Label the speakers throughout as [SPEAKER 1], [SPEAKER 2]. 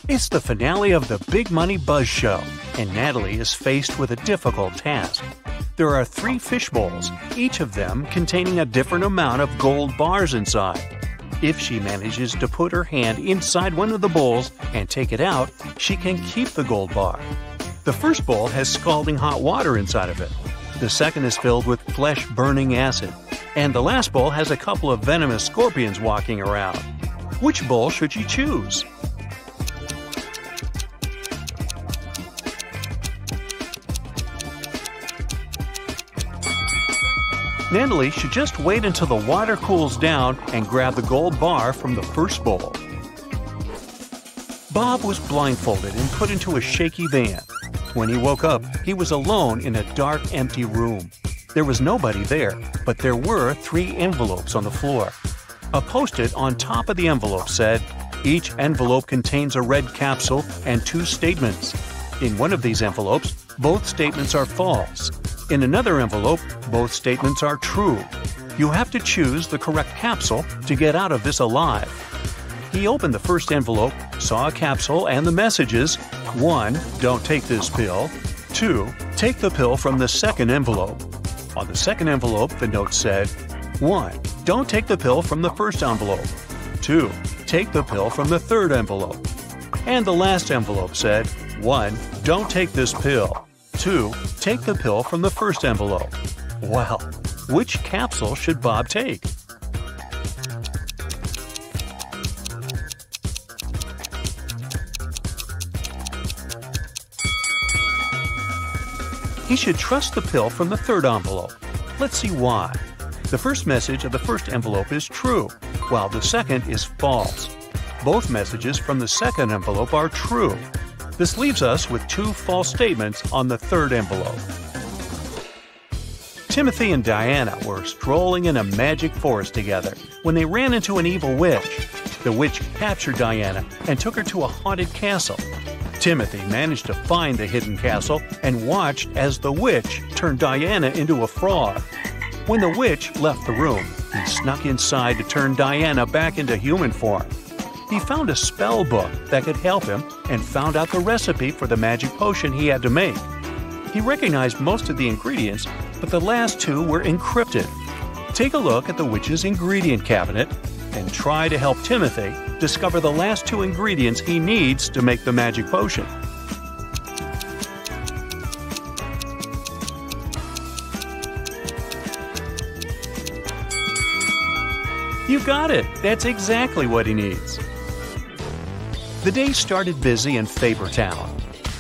[SPEAKER 1] It's the finale of the Big Money Buzz Show, and Natalie is faced with a difficult task. There are 3 fish bowls, each of them containing a different amount of gold bars inside. If she manages to put her hand inside one of the bowls and take it out, she can keep the gold bar. The first bowl has scalding hot water inside of it. The second is filled with flesh-burning acid. And the last bowl has a couple of venomous scorpions walking around. Which bowl should she choose? Natalie should just wait until the water cools down and grab the gold bar from the first bowl. Bob was blindfolded and put into a shaky van. When he woke up, he was alone in a dark, empty room. There was nobody there, but there were 3 envelopes on the floor. A post-it on top of the envelope said, "Each envelope contains a red capsule and 2 statements. In one of these envelopes, both statements are false. In another envelope, both statements are true. You have to choose the correct capsule to get out of this alive." He opened the first envelope, saw a capsule and the messages: 1. Don't take this pill. 2. Take the pill from the second envelope. On the second envelope, the note said: 1. Don't take the pill from the first envelope. 2. Take the pill from the third envelope. And the last envelope said: 1. Don't take this pill. 2. Take the pill from the first envelope. Well, which capsule should Bob take? He should trust the pill from the third envelope. Let's see why. The first message of the first envelope is true, while the second is false. Both messages from the second envelope are true. This leaves us with 2 false statements on the third envelope. Timothy and Diana were strolling in a magic forest together when they ran into an evil witch. The witch captured Diana and took her to a haunted castle. Timothy managed to find the hidden castle and watched as the witch turned Diana into a frog. When the witch left the room, he snuck inside to turn Diana back into human form. He found a spell book that could help him and found out the recipe for the magic potion he had to make. He recognized most of the ingredients, but the last 2 were encrypted. Take a look at the witch's ingredient cabinet and try to help Timothy discover the last 2 ingredients he needs to make the magic potion. You got it! That's exactly what he needs. The day started busy in Fabertown.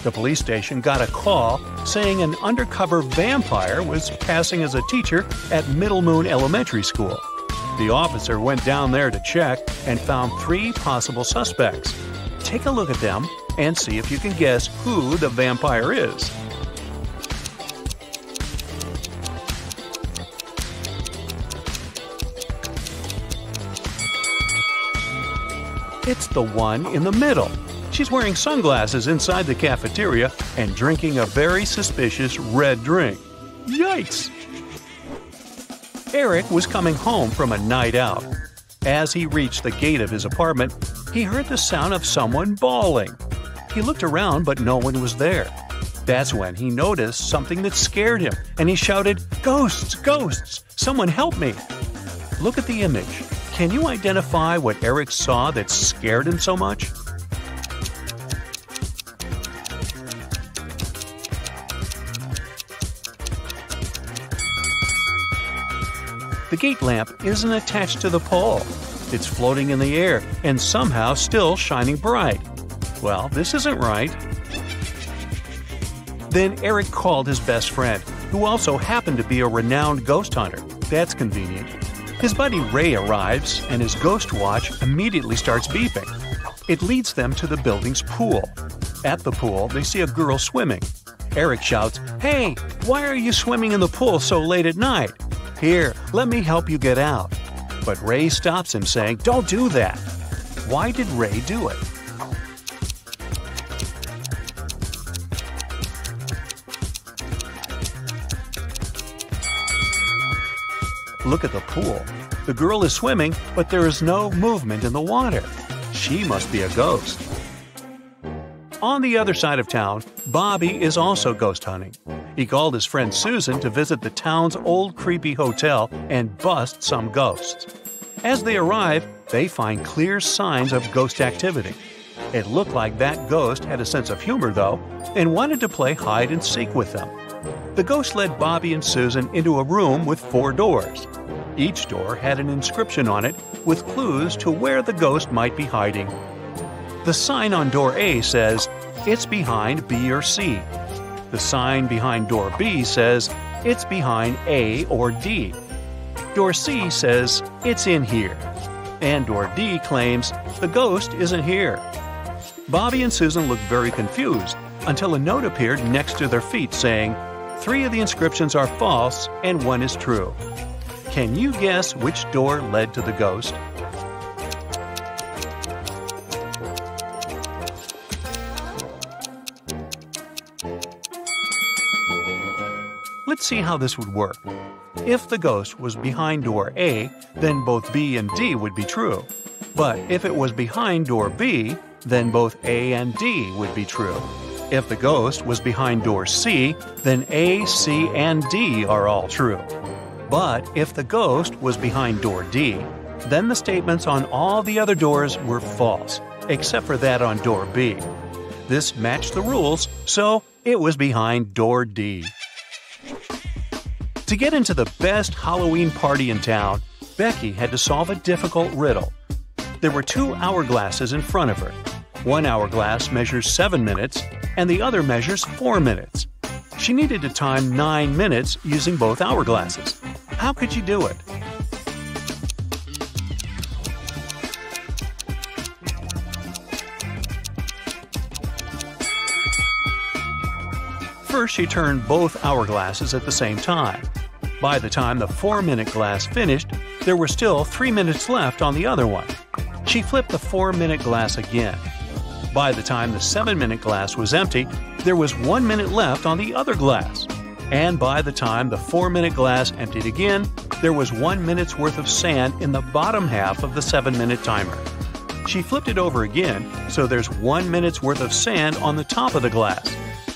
[SPEAKER 1] The police station got a call saying an undercover vampire was passing as a teacher at Middle Moon Elementary School. The officer went down there to check and found 3 possible suspects. Take a look at them and see if you can guess who the vampire is. It's the one in the middle. She's wearing sunglasses inside the cafeteria and drinking a very suspicious red drink. Yikes! Eric was coming home from a night out. As he reached the gate of his apartment, he heard the sound of someone bawling. He looked around, but no one was there. That's when he noticed something that scared him, and he shouted, "Ghosts! Ghosts! Someone help me!" Look at the image. Can you identify what Eric saw that scared him so much? The gate lamp isn't attached to the pole. It's floating in the air and somehow still shining bright. Well, this isn't right. Then Eric called his best friend, who also happened to be a renowned ghost hunter. That's convenient. His buddy Ray arrives, and his ghost watch immediately starts beeping. It leads them to the building's pool. At the pool, they see a girl swimming. Eric shouts, "Hey, why are you swimming in the pool so late at night? Here, let me help you get out." But Ray stops him, saying, "Don't do that." Why did Ray do it? Look at the pool. The girl is swimming, but there is no movement in the water. She must be a ghost. On the other side of town, Bobby is also ghost hunting. He called his friend Susan to visit the town's old creepy hotel and bust some ghosts. As they arrive, they find clear signs of ghost activity. It looked like that ghost had a sense of humor, though, and wanted to play hide and seek with them. The ghost led Bobby and Susan into a room with 4 doors. Each door had an inscription on it with clues to where the ghost might be hiding. The sign on door A says, "It's behind B or C." The sign behind door B says, "It's behind A or D." Door C says, "It's in here." And door D claims, "The ghost isn't here." Bobby and Susan looked very confused until a note appeared next to their feet saying, "3 of the inscriptions are false and 1 is true." Can you guess which door led to the ghost? Let's see how this would work. If the ghost was behind door A, then both B and D would be true. But if it was behind door B, then both A and D would be true. If the ghost was behind door C, then A, C, and D are all true. But if the ghost was behind door D, then the statements on all the other doors were false, except for that on door B. This matched the rules, so it was behind door D. To get into the best Halloween party in town, Becky had to solve a difficult riddle. There were 2 hourglasses in front of her. One hourglass measures 7 minutes, and the other measures 4 minutes. She needed to time 9 minutes using both hourglasses. How could she do it? First, she turned both hourglasses at the same time. By the time the 4-minute glass finished, there were still 3 minutes left on the other one. She flipped the 4-minute glass again. By the time the 7-minute glass was empty, there was 1 minute left on the other glass. And by the time the 4-minute glass emptied again, there was 1 minute's worth of sand in the bottom half of the 7-minute timer. She flipped it over again, so there's 1 minute's worth of sand on the top of the glass.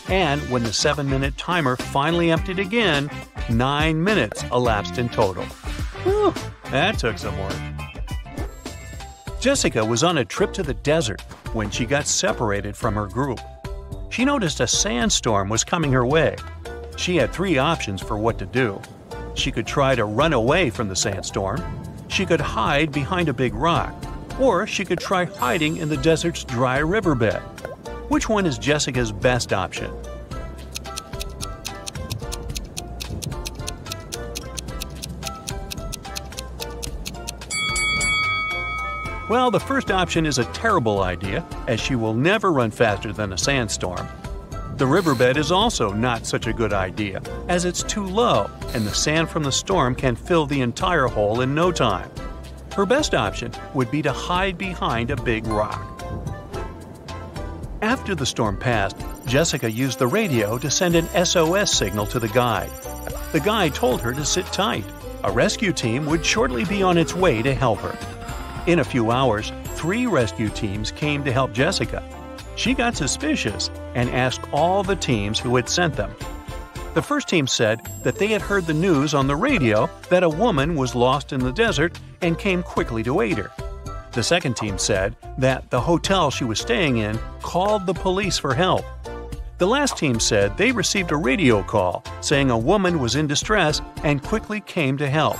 [SPEAKER 1] And when the 7-minute timer finally emptied again, 9 minutes elapsed in total. Whew, that took some work. Jessica was on a trip to the desert when she got separated from her group. She noticed a sandstorm was coming her way. She had 3 options for what to do. She could try to run away from the sandstorm, she could hide behind a big rock, or she could try hiding in the desert's dry riverbed. Which one is Jessica's best option? Well, the first option is a terrible idea, as she will never run faster than a sandstorm. The riverbed is also not such a good idea, as it's too low and the sand from the storm can fill the entire hole in no time. Her best option would be to hide behind a big rock. After the storm passed, Jessica used the radio to send an SOS signal to the guide. The guide told her to sit tight. A rescue team would shortly be on its way to help her. In a few hours, 3 rescue teams came to help Jessica. She got suspicious and asked all the teams who had sent them. The first team said that they had heard the news on the radio that a woman was lost in the desert and came quickly to aid her. The second team said that the hotel she was staying in called the police for help. The last team said they received a radio call saying a woman was in distress and quickly came to help.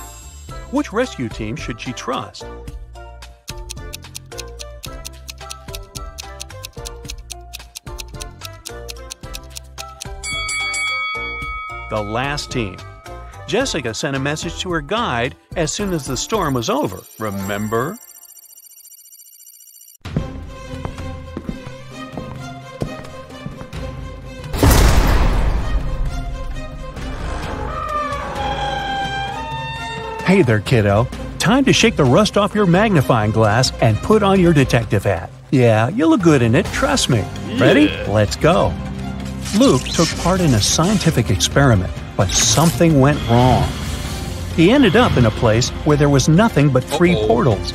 [SPEAKER 1] Which rescue team should she trust? The last team. Jessica sent a message to her guide as soon as the storm was over, remember? Hey there, kiddo. Time to shake the rust off your magnifying glass and put on your detective hat. Yeah, you look good in it, trust me. Ready? Let's go. Luke took part in a scientific experiment, but something went wrong. He ended up in a place where there was nothing but 3 portals.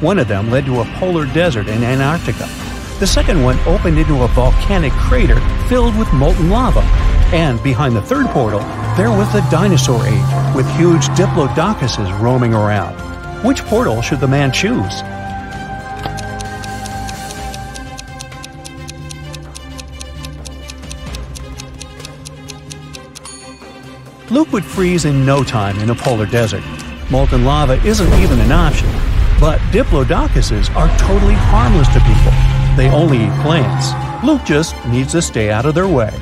[SPEAKER 1] One of them led to a polar desert in Antarctica. The second one opened into a volcanic crater filled with molten lava. And behind the third portal, there was the dinosaur age, with huge diplodocuses roaming around. Which portal should the man choose? Luke would freeze in no time in a polar desert. Molten lava isn't even an option. But diplodocuses are totally harmless to people. They only eat plants. Luke just needs to stay out of their way.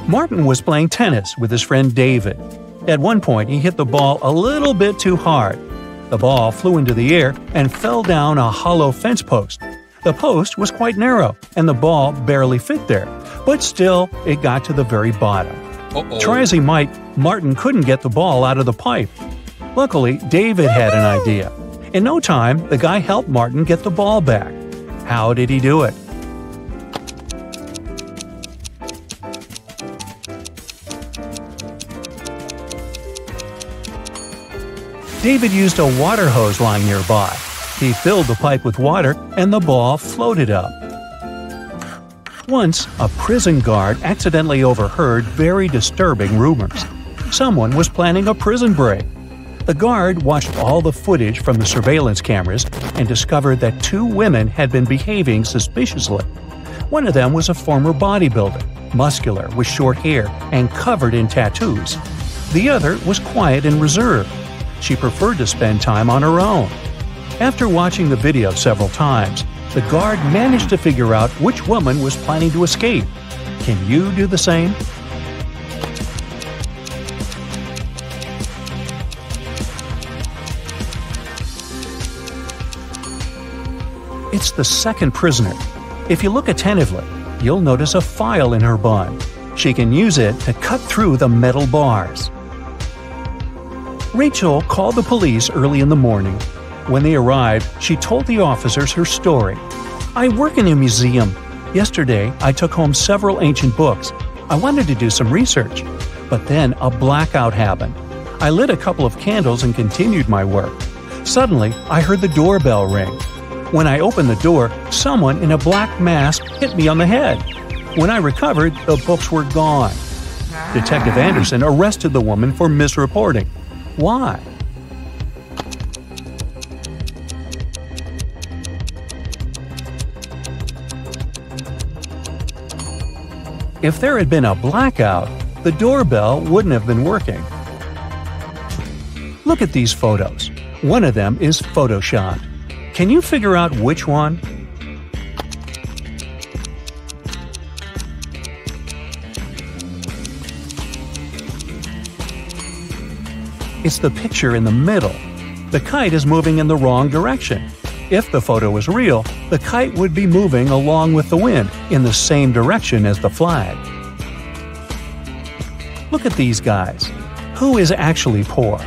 [SPEAKER 1] Martin was playing tennis with his friend David. At one point, he hit the ball a little bit too hard. The ball flew into the air and fell down a hollow fence post. The post was quite narrow, and the ball barely fit there, but still, it got to the very bottom. Try as he might, Martin couldn't get the ball out of the pipe. Luckily, David had an idea. In no time, the guy helped Martin get the ball back. How did he do it? David used a water hose lying nearby. He filled the pipe with water, and the ball floated up. Once, a prison guard accidentally overheard very disturbing rumors. Someone was planning a prison break. The guard watched all the footage from the surveillance cameras and discovered that two women had been behaving suspiciously. One of them was a former bodybuilder, muscular with short hair and covered in tattoos. The other was quiet and reserved. She preferred to spend time on her own. After watching the video several times, the guard managed to figure out which woman was planning to escape. Can you do the same? It's the second prisoner. If you look attentively, you'll notice a file in her bun. She can use it to cut through the metal bars. Rachel called the police early in the morning. When they arrived, she told the officers her story. "I work in a museum. Yesterday, I took home several ancient books. I wanted to do some research. But then a blackout happened. I lit a couple of candles and continued my work. Suddenly, I heard the doorbell ring. When I opened the door, someone in a black mask hit me on the head. When I recovered, the books were gone." Detective Anderson arrested the woman for misreporting. Why? If there had been a blackout, the doorbell wouldn't have been working. Look at these photos. One of them is photoshopped. Can you figure out which one? It's the picture in the middle. The kite is moving in the wrong direction. If the photo was real, the kite would be moving along with the wind in the same direction as the flag. Look at these guys. Who is actually poor?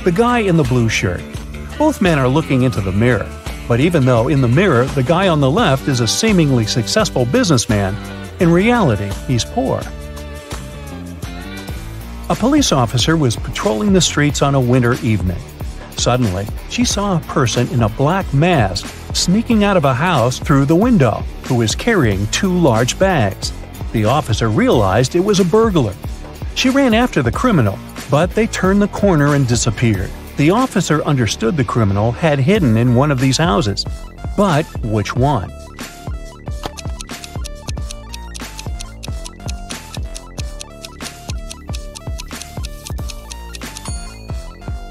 [SPEAKER 1] The guy in the blue shirt. Both men are looking into the mirror. But even though in the mirror the guy on the left is a seemingly successful businessman, in reality he's poor. A police officer was patrolling the streets on a winter evening. Suddenly, she saw a person in a black mask sneaking out of a house through the window, who was carrying two large bags. The officer realized it was a burglar. She ran after the criminal, but they turned the corner and disappeared. The officer understood the criminal had hidden in one of these houses. But which one?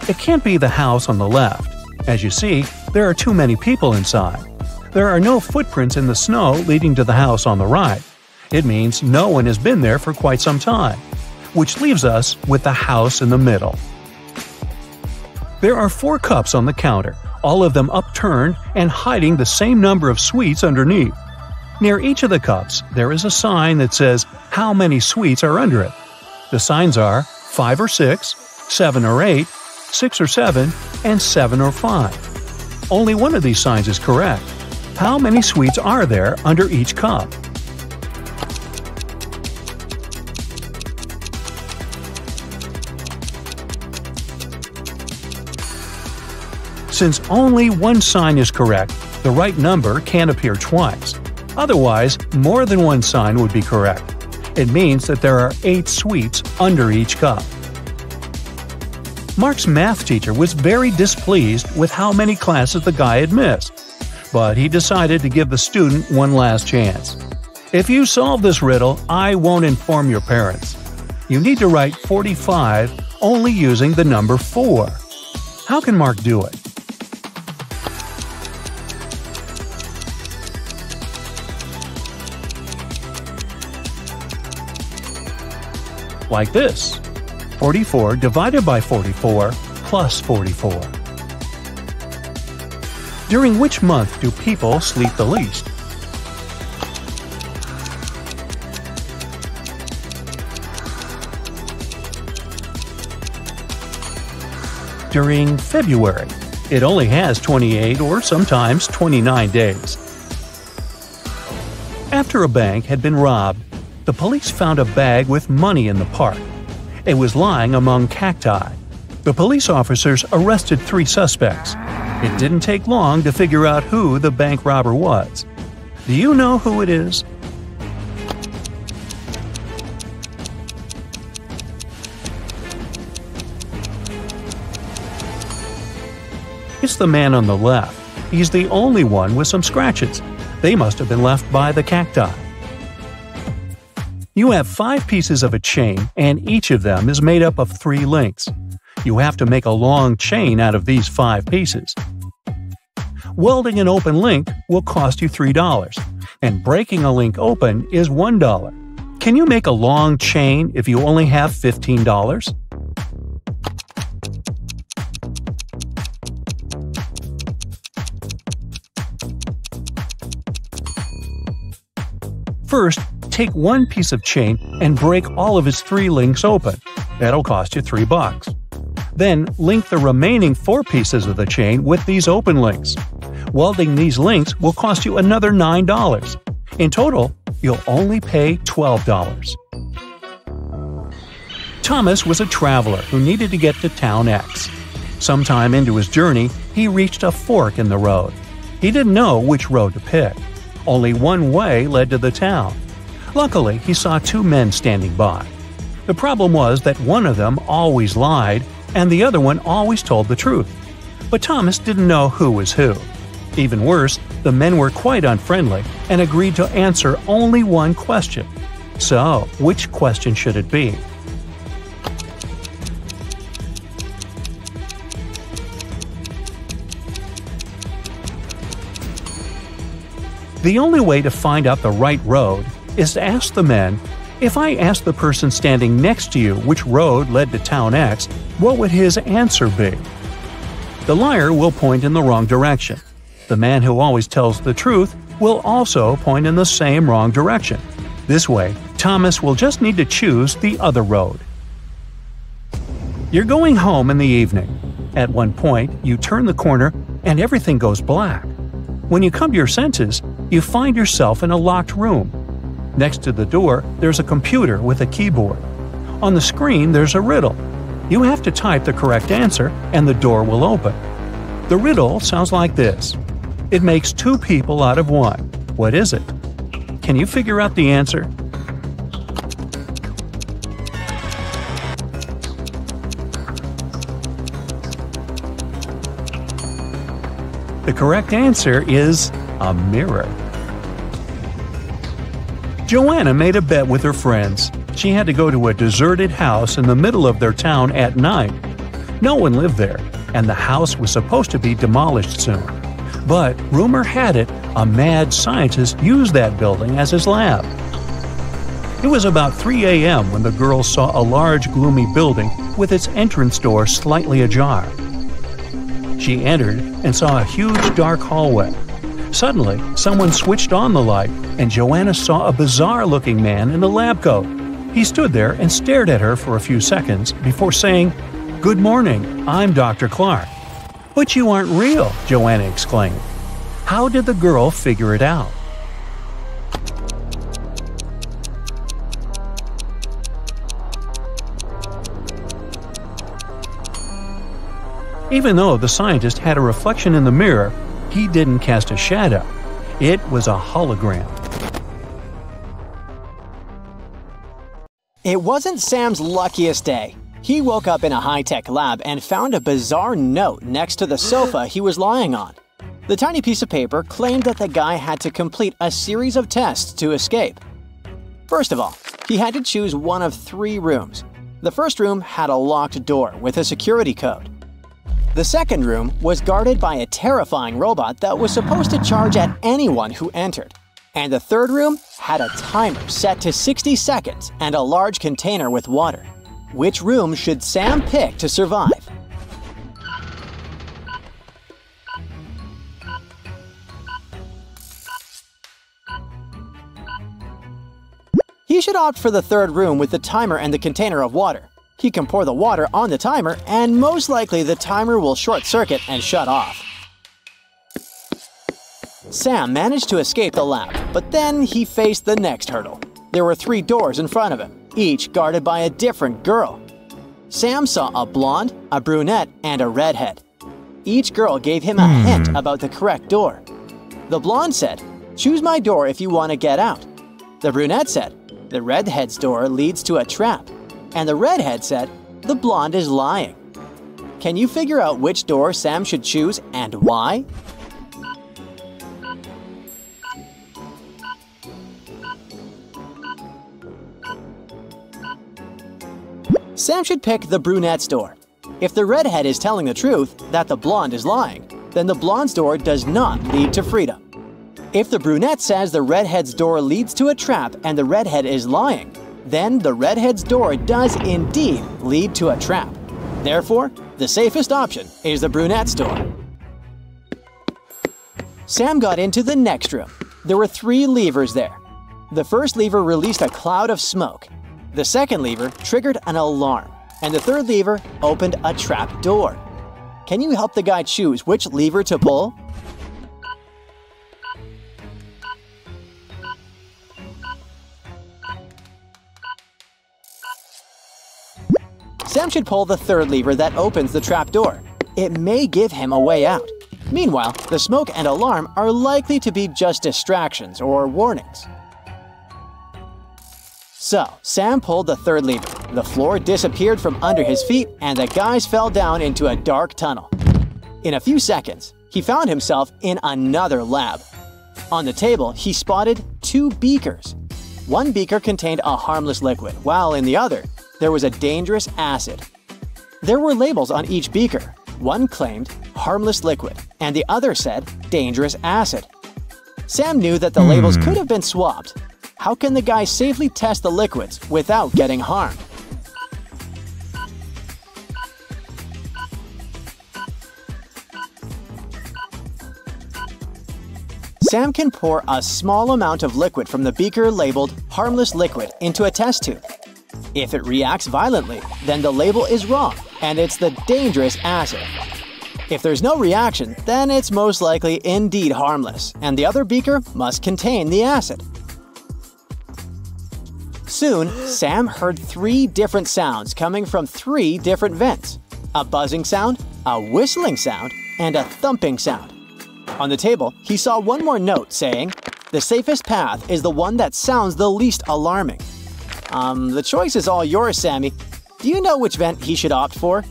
[SPEAKER 1] It can't be the house on the left. As you see, there are too many people inside. There are no footprints in the snow leading to the house on the right. It means no one has been there for quite some time, which leaves us with the house in the middle. There are 4 cups on the counter, all of them upturned and hiding the same number of sweets underneath. Near each of the cups, there is a sign that says how many sweets are under it. The signs are 5 or 6, 7 or 8, 6 or 7, and 7 or 5. Only one of these signs is correct. How many sweets are there under each cup? Since only one sign is correct, the right number can't appear twice. Otherwise, more than one sign would be correct. It means that there are 8 sweets under each cup. Mark's math teacher was very displeased with how many classes the guy had missed, but he decided to give the student one last chance. If you solve this riddle, I won't inform your parents. You need to write 45 only using the number 4. How can Mark do it? Like this: 44 divided by 44 plus 44. During which month do people sleep the least? During February. It only has 28 or sometimes 29 days. After a bank had been robbed, the police found a bag with money in the park. It was lying among cacti. The police officers arrested 3 suspects. It didn't take long to figure out who the bank robber was. Do you know who it is? It's the man on the left. He's the only one with some scratches. They must have been left by the cacti. You have 5 pieces of a chain, and each of them is made up of 3 links. You have to make a long chain out of these 5 pieces. Welding an open link will cost you $3, and breaking a link open is $1. Can you make a long chain if you only have $15? First, take one piece of chain and break all of its 3 links open. That'll cost you $3. Then, link the remaining 4 pieces of the chain with these open links. Welding these links will cost you another $9. In total, you'll only pay $12. Thomas was a traveler who needed to get to town X. Sometime into his journey, he reached a fork in the road. He didn't know which road to pick. Only one way led to the town. Luckily, he saw 2 men standing by. The problem was that one of them always lied, and the other one always told the truth. But Thomas didn't know who was who. Even worse, the men were quite unfriendly and agreed to answer only one question. So, which question should it be? The only way to find out the right road is to ask the men, if I asked the person standing next to you which road led to town X, what would his answer be? The liar will point in the wrong direction. The man who always tells the truth will also point in the same wrong direction. This way, Thomas will just need to choose the other road. You're going home in the evening. At one point, you turn the corner and everything goes black. When you come to your senses, you find yourself in a locked room. Next to the door, there's a computer with a keyboard. On the screen, there's a riddle. You have to type the correct answer, and the door will open. The riddle sounds like this. It makes 2 people out of 1. What is it? Can you figure out the answer? The correct answer is a mirror. Joanna made a bet with her friends. She had to go to a deserted house in the middle of their town at night. No one lived there, and the house was supposed to be demolished soon. But rumor had it a mad scientist used that building as his lab. It was about 3 a.m. when the girls saw a large, gloomy building with its entrance door slightly ajar. She entered and saw a huge dark hallway. Suddenly, someone switched on the light, and Joanna saw a bizarre-looking man in a lab coat. He stood there and stared at her for a few seconds before saying, "Good morning, I'm Dr. Clark." "But you aren't real," Joanna exclaimed. How did the girl figure it out? Even though the scientist had a reflection in the mirror, he didn't cast a shadow. It was a hologram.
[SPEAKER 2] It wasn't Sam's luckiest day. He woke up in a high-tech lab and found a bizarre note next to the sofa he was lying on. The tiny piece of paper claimed that the guy had to complete a series of tests to escape. First of all, he had to choose one of 3 rooms. The first room had a locked door with a security code. The second room was guarded by a terrifying robot that was supposed to charge at anyone who entered. And the third room had a timer set to 60 seconds and a large container with water. Which room should Sam pick to survive? He should opt for the third room with the timer and the container of water. He can pour the water on the timer, and most likely the timer will short-circuit and shut off. Sam managed to escape the lab, but then he faced the next hurdle. There were 3 doors in front of him, each guarded by a different girl. Sam saw a blonde, a brunette, and a redhead. Each girl gave him a hint about the correct door. The blonde said, "Choose my door if you want to get out." The brunette said, "The redhead's door leads to a trap." And the redhead said, "The blonde is lying." Can you figure out which door Sam should choose and why? Sam should pick the brunette's door. If the redhead is telling the truth that the blonde is lying, then the blonde's door does not lead to freedom. If the brunette says the redhead's door leads to a trap and the redhead is lying, then the redhead's door does indeed lead to a trap. Therefore, the safest option is the brunette's door. Sam got into the next room. There were 3 levers there. The first lever released a cloud of smoke. The second lever triggered an alarm. And the third lever opened a trap door. Can you help the guy choose which lever to pull? Sam should pull the third lever that opens the trap door. It may give him a way out. Meanwhile, the smoke and alarm are likely to be just distractions or warnings. So, Sam pulled the third lever. The floor disappeared from under his feet and the guys fell down into a dark tunnel. In a few seconds, he found himself in another lab. On the table, he spotted 2 beakers. One beaker contained a harmless liquid, while in the other, there was a dangerous acid. There were labels on each beaker. One claimed harmless liquid, and the other said dangerous acid. Sam knew that the labels could have been swapped. How can the guy safely test the liquids without getting harmed? Sam can pour a small amount of liquid from the beaker labeled harmless liquid into a test tube. If it reacts violently, then the label is wrong, and it's the dangerous acid. If there's no reaction, then it's most likely indeed harmless, and the other beaker must contain the acid. Soon, Sam heard 3 different sounds coming from 3 different vents. A buzzing sound, a whistling sound, and a thumping sound. On the table, he saw one more note saying, "The safest path is the one that sounds the least alarming." The choice is all yours, Sammy. Do you know which vent he should opt for?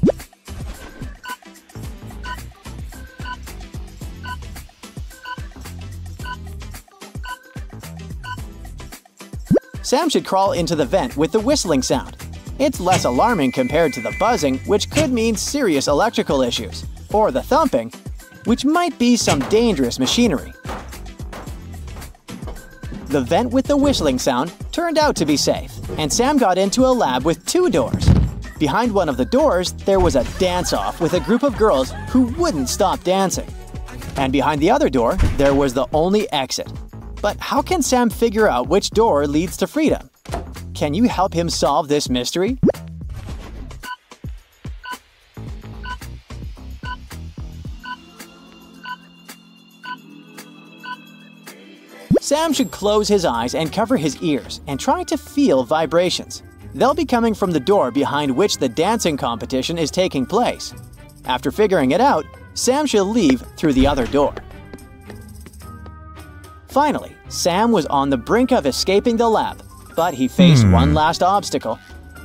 [SPEAKER 2] Sam should crawl into the vent with the whistling sound. It's less alarming compared to the buzzing, which could mean serious electrical issues, or the thumping, which might be some dangerous machinery. The vent with the whistling sound turned out to be safe, and Sam got into a lab with 2 doors. Behind one of the doors, there was a dance-off with a group of girls who wouldn't stop dancing. And behind the other door, there was the only exit. But how can Sam figure out which door leads to freedom? Can you help him solve this mystery? Sam should close his eyes and cover his ears and try to feel vibrations. They'll be coming from the door behind which the dancing competition is taking place. After figuring it out, Sam should leave through the other door. Finally, Sam was on the brink of escaping the lab, but he faced one last obstacle.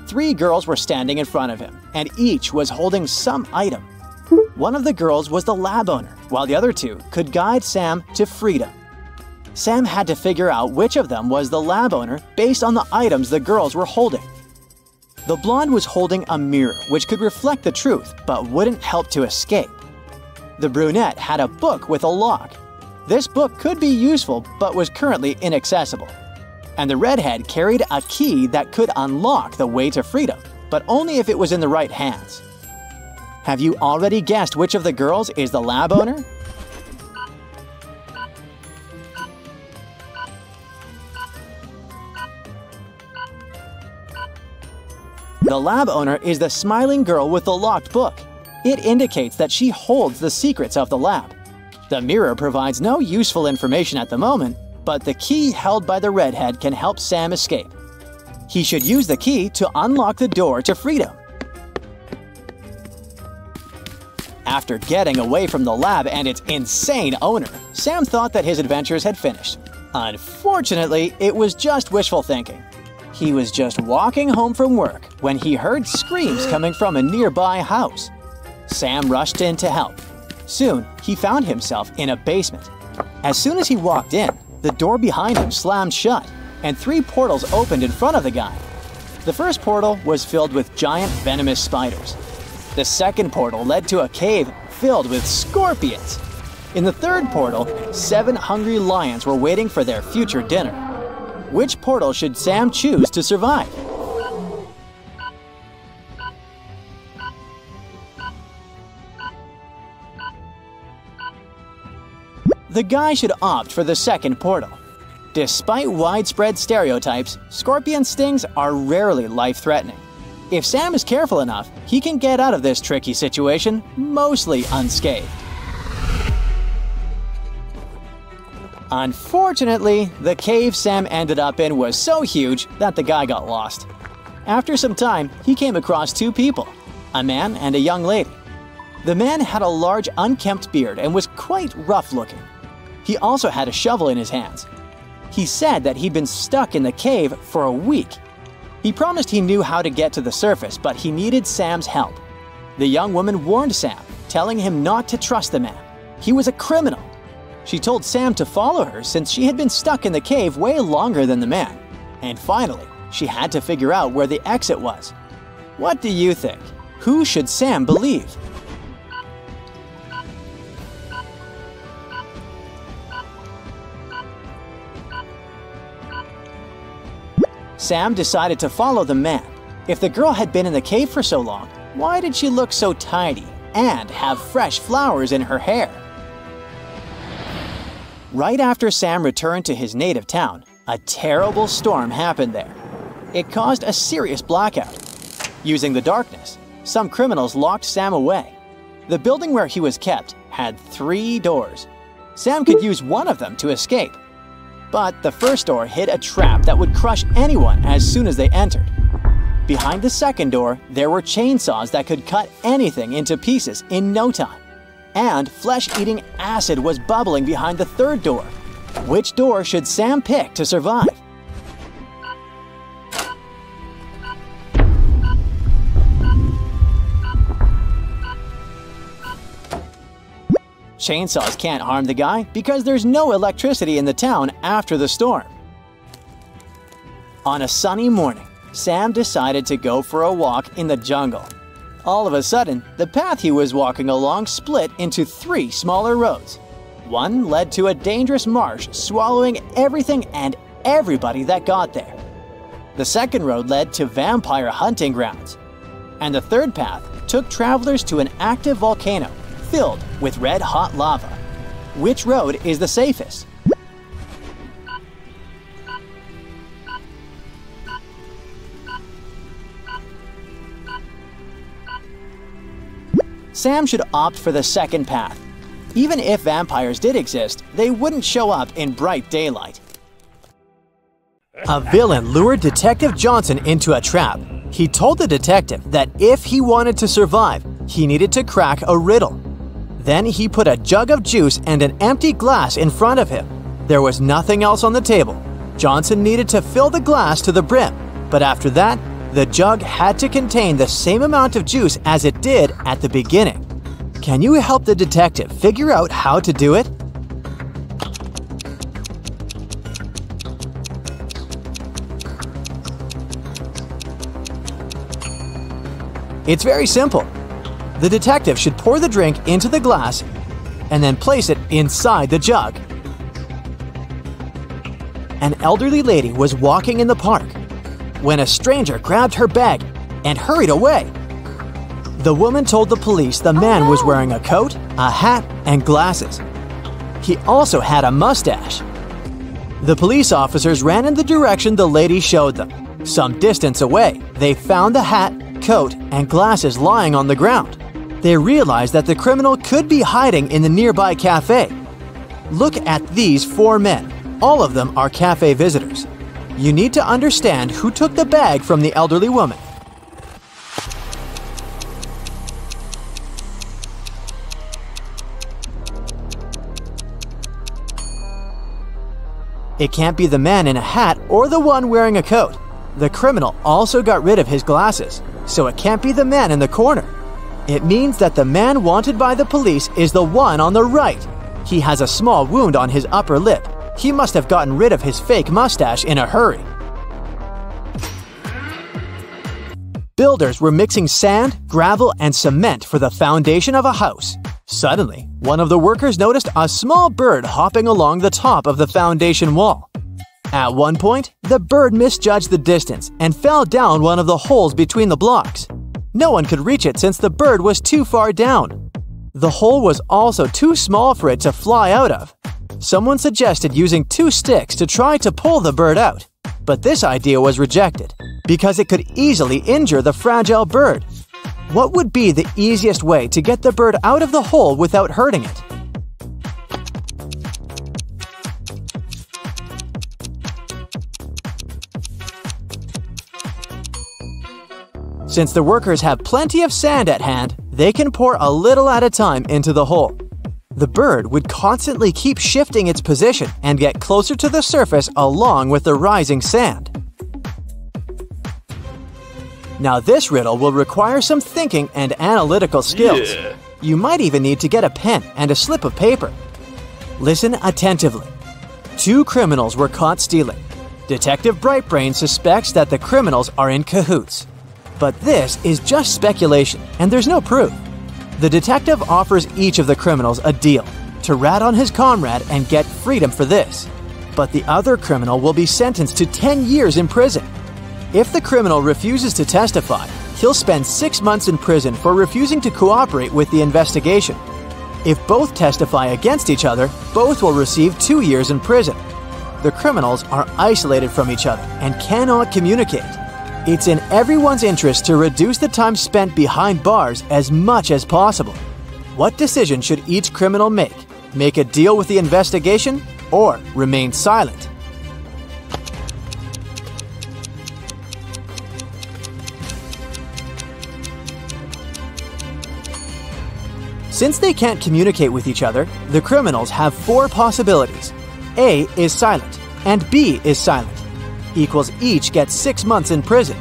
[SPEAKER 2] 3 girls were standing in front of him, and each was holding some item. One of the girls was the lab owner, while the other 2 could guide Sam to freedom. Sam had to figure out which of them was the lab owner based on the items the girls were holding. The blonde was holding a mirror which could reflect the truth but wouldn't help to escape. The brunette had a book with a lock. This book could be useful but was currently inaccessible. And the redhead carried a key that could unlock the way to freedom, but only if it was in the right hands. Have you already guessed which of the girls is the lab owner? The lab owner is the smiling girl with the locked book. It indicates that she holds the secrets of the lab. The mirror provides no useful information at the moment, but the key held by the redhead can help Sam escape. He should use the key to unlock the door to freedom. After getting away from the lab and its insane owner, Sam thought that his adventures had finished. Unfortunately, it was just wishful thinking. He was just walking home from work when he heard screams coming from a nearby house. Sam rushed in to help. Soon, he found himself in a basement. As soon as he walked in, the door behind him slammed shut, and 3 portals opened in front of the guy. The first portal was filled with giant venomous spiders. The second portal led to a cave filled with scorpions. In the third portal, 7 hungry lions were waiting for their future dinner. Which portal should Sam choose to survive? The guy should opt for the second portal. Despite widespread stereotypes, scorpion stings are rarely life-threatening. If Sam is careful enough, he can get out of this tricky situation mostly unscathed. Unfortunately, the cave Sam ended up in was so huge that the guy got lost. After some time, he came across 2 people, a man and a young lady. The man had a large unkempt beard and was quite rough-looking. He also had a shovel in his hands. He said that he'd been stuck in the cave for a week. He promised he knew how to get to the surface, but he needed Sam's help. The young woman warned Sam, telling him not to trust the man. He was a criminal. She told Sam to follow her since she had been stuck in the cave way longer than the man. And finally, she had to figure out where the exit was. What do you think? Who should Sam believe? Sam decided to follow the man. If the girl had been in the cave for so long, why did she look so tidy and have fresh flowers in her hair? Right after Sam returned to his native town, a terrible storm happened there. It caused a serious blackout. Using the darkness, some criminals locked Sam away. The building where he was kept had 3 doors. Sam could use one of them to escape. But the first door hid a trap that would crush anyone as soon as they entered. Behind the second door, there were chainsaws that could cut anything into pieces in no time. And flesh-eating acid was bubbling behind the third door. Which door should Sam pick to survive? Chainsaws can't harm the guy because there's no electricity in the town after the storm. On a sunny morning, Sam decided to go for a walk in the jungle. All of a sudden, the path he was walking along split into 3 smaller roads. One led to a dangerous marsh swallowing everything and everybody that got there. The second road led to vampire hunting grounds. And the third path took travelers to an active volcano filled with red-hot lava. Which road is the safest? Sam should opt for the second path. Even if vampires did exist, they wouldn't show up in bright daylight. A villain lured Detective Johnson into a trap. He told the detective that if he wanted to survive, He needed to crack a riddle. Then he put a jug of juice and an empty glass in front of him. There was nothing else on the table. Johnson needed to fill the glass to the brim, but after that, the jug had to contain the same amount of juice as it did at the beginning. Can you help the detective figure out how to do it? It's very simple. The detective should pour the drink into the glass and then place it inside the jug. An elderly lady was walking in the park when a stranger grabbed her bag and hurried away. The woman told the police the man was wearing a coat, a hat, and glasses. He also had a mustache. The police officers ran in the direction the lady showed them. Some distance away, they found the hat, coat, and glasses lying on the ground. They realized that the criminal could be hiding in the nearby cafe. Look at these 4 men. All of them are cafe visitors. You need to understand who took the bag from the elderly woman. It can't be the man in a hat or the one wearing a coat. The criminal also got rid of his glasses, so it can't be the man in the corner. It means that the man wanted by the police is the one on the right. He has a small wound on his upper lip. He must have gotten rid of his fake mustache in a hurry. Builders were mixing sand, gravel, and cement for the foundation of a house. Suddenly, one of the workers noticed a small bird hopping along the top of the foundation wall. At one point, the bird misjudged the distance and fell down one of the holes between the blocks. No one could reach it since the bird was too far down. The hole was also too small for it to fly out of. Someone suggested using 2 sticks to try to pull the bird out, but this idea was rejected because it could easily injure the fragile bird. What would be the easiest way to get the bird out of the hole without hurting it? Since the workers have plenty of sand at hand, they can pour a little at a time into the hole. The bird would constantly keep shifting its position and get closer to the surface along with the rising sand. Now this riddle will require some thinking and analytical skills. You might even need to get a pen and a slip of paper. Listen attentively. 2 criminals were caught stealing. Detective Brightbrain suspects that the criminals are in cahoots. But this is just speculation, and there's no proof. The detective offers each of the criminals a deal to rat on his comrade and get freedom for this. But the other criminal will be sentenced to 10 years in prison. If the criminal refuses to testify, he'll spend 6 months in prison for refusing to cooperate with the investigation. If both testify against each other, both will receive 2 years in prison. The criminals are isolated from each other and cannot communicate. It's in everyone's interest to reduce the time spent behind bars as much as possible. What decision should each criminal make? Make a deal with the investigation or remain silent? Since they can't communicate with each other, the criminals have 4 possibilities. A is silent and B is silent. Equals each gets 6 months in prison.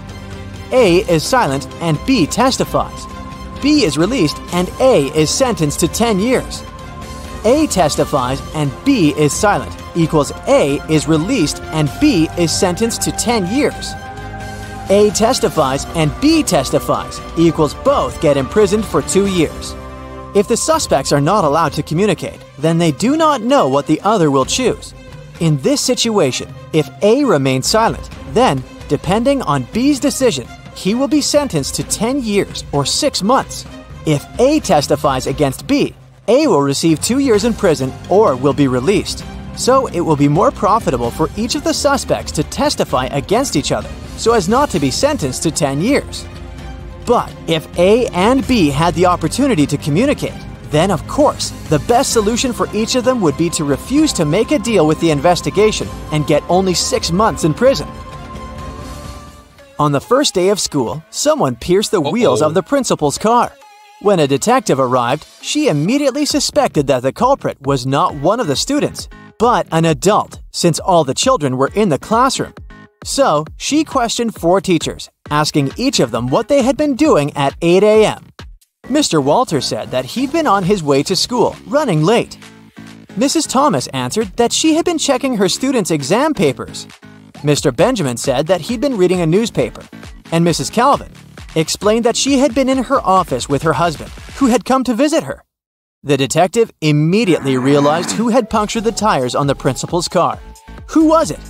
[SPEAKER 2] A is silent and B testifies. B is released and A is sentenced to 10 years. A testifies and B is silent equals A is released and B is sentenced to 10 years. A testifies and B testifies equals both get imprisoned for 2 years. If the suspects are not allowed to communicate, then they do not know what the other will choose. In this situation, if A remains silent, then, depending on B's decision, he will be sentenced to 10 years or 6 months. If A testifies against B, A will receive 2 years in prison or will be released. So it will be more profitable for each of the suspects to testify against each other so as not to be sentenced to 10 years. But if A and B had the opportunity to communicate, then of course, the best solution for each of them would be to refuse to make a deal with the investigation and get only 6 months in prison. On the first day of school, someone pierced the wheels of the principal's car. When a detective arrived, she immediately suspected that the culprit was not one of the students, but an adult, since all the children were in the classroom. So, she questioned 4 teachers, asking each of them what they had been doing at 8 a.m. Mr. Walter said that he'd been on his way to school, running late. Mrs. Thomas answered that she had been checking her students' exam papers. Mr. Benjamin said that he'd been reading a newspaper. And Mrs. Calvin explained that she had been in her office with her husband, who had come to visit her. The detective immediately realized who had punctured the tires on the principal's car. Who was it?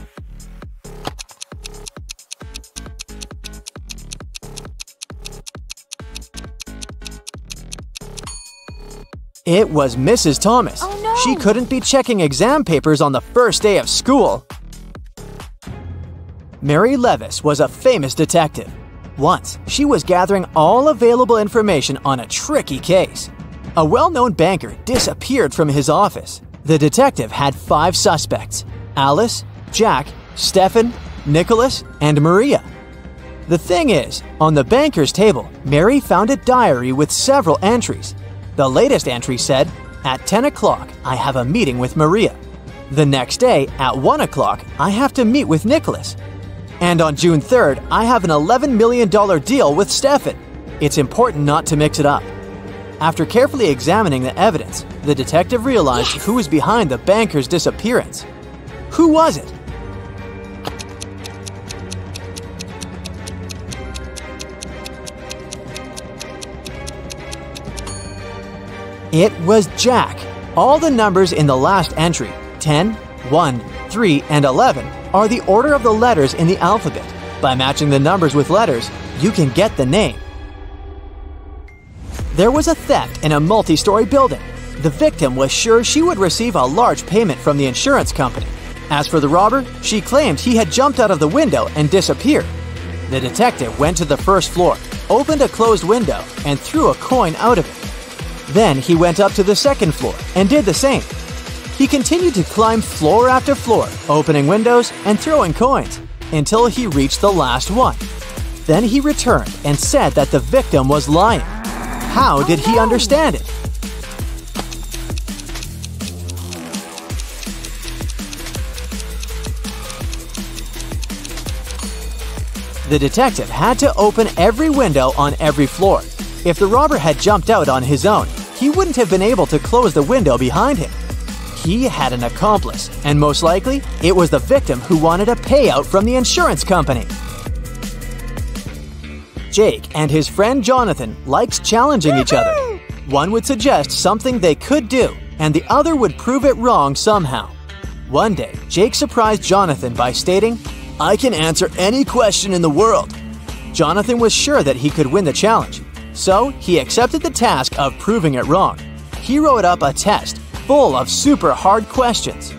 [SPEAKER 2] It was Mrs. Thomas.
[SPEAKER 3] Oh, no.
[SPEAKER 2] She couldn't be checking exam papers on the first day of school. Mary Levis was a famous detective. Once, she was gathering all available information on a tricky case. A well-known banker disappeared from his office. The detective had 5 suspects: Alice, Jack, Stephen, Nicholas, and Maria. The thing is, on the banker's table, Mary found a diary with several entries. The latest entry said, "At 10 o'clock, I have a meeting with Maria. The next day, at 1 o'clock, I have to meet with Nicholas. And on June 3rd, I have an $11 million deal with Stephen. It's important not to mix it up." After carefully examining the evidence, the detective realized who was behind the banker's disappearance. Who was it? It was Jack. All the numbers in the last entry, 10, 1, 3, and 11, are the order of the letters in the alphabet. By matching the numbers with letters, you can get the name. There was a theft in a multi-story building. The victim was sure she would receive a large payment from the insurance company. As for the robber, she claimed he had jumped out of the window and disappeared. The detective went to the first floor, opened a closed window, and threw a coin out of it. Then he went up to the second floor and did the same. He continued to climb floor after floor, opening windows and throwing coins, until he reached the last one. Then he returned and said that the victim was lying. How did he understand it? The detective had to open every window on every floor. If the robber had jumped out on his own, he wouldn't have been able to close the window behind him. He had an accomplice, and most likely, it was the victim who wanted a payout from the insurance company. Jake and his friend Jonathan liked challenging each other. One would suggest something they could do, and the other would prove it wrong somehow. One day, Jake surprised Jonathan by stating, "I can answer any question in the world." Jonathan was sure that he could win the challenge, so he accepted the task of proving it wrong. He wrote up a test full of super hard questions.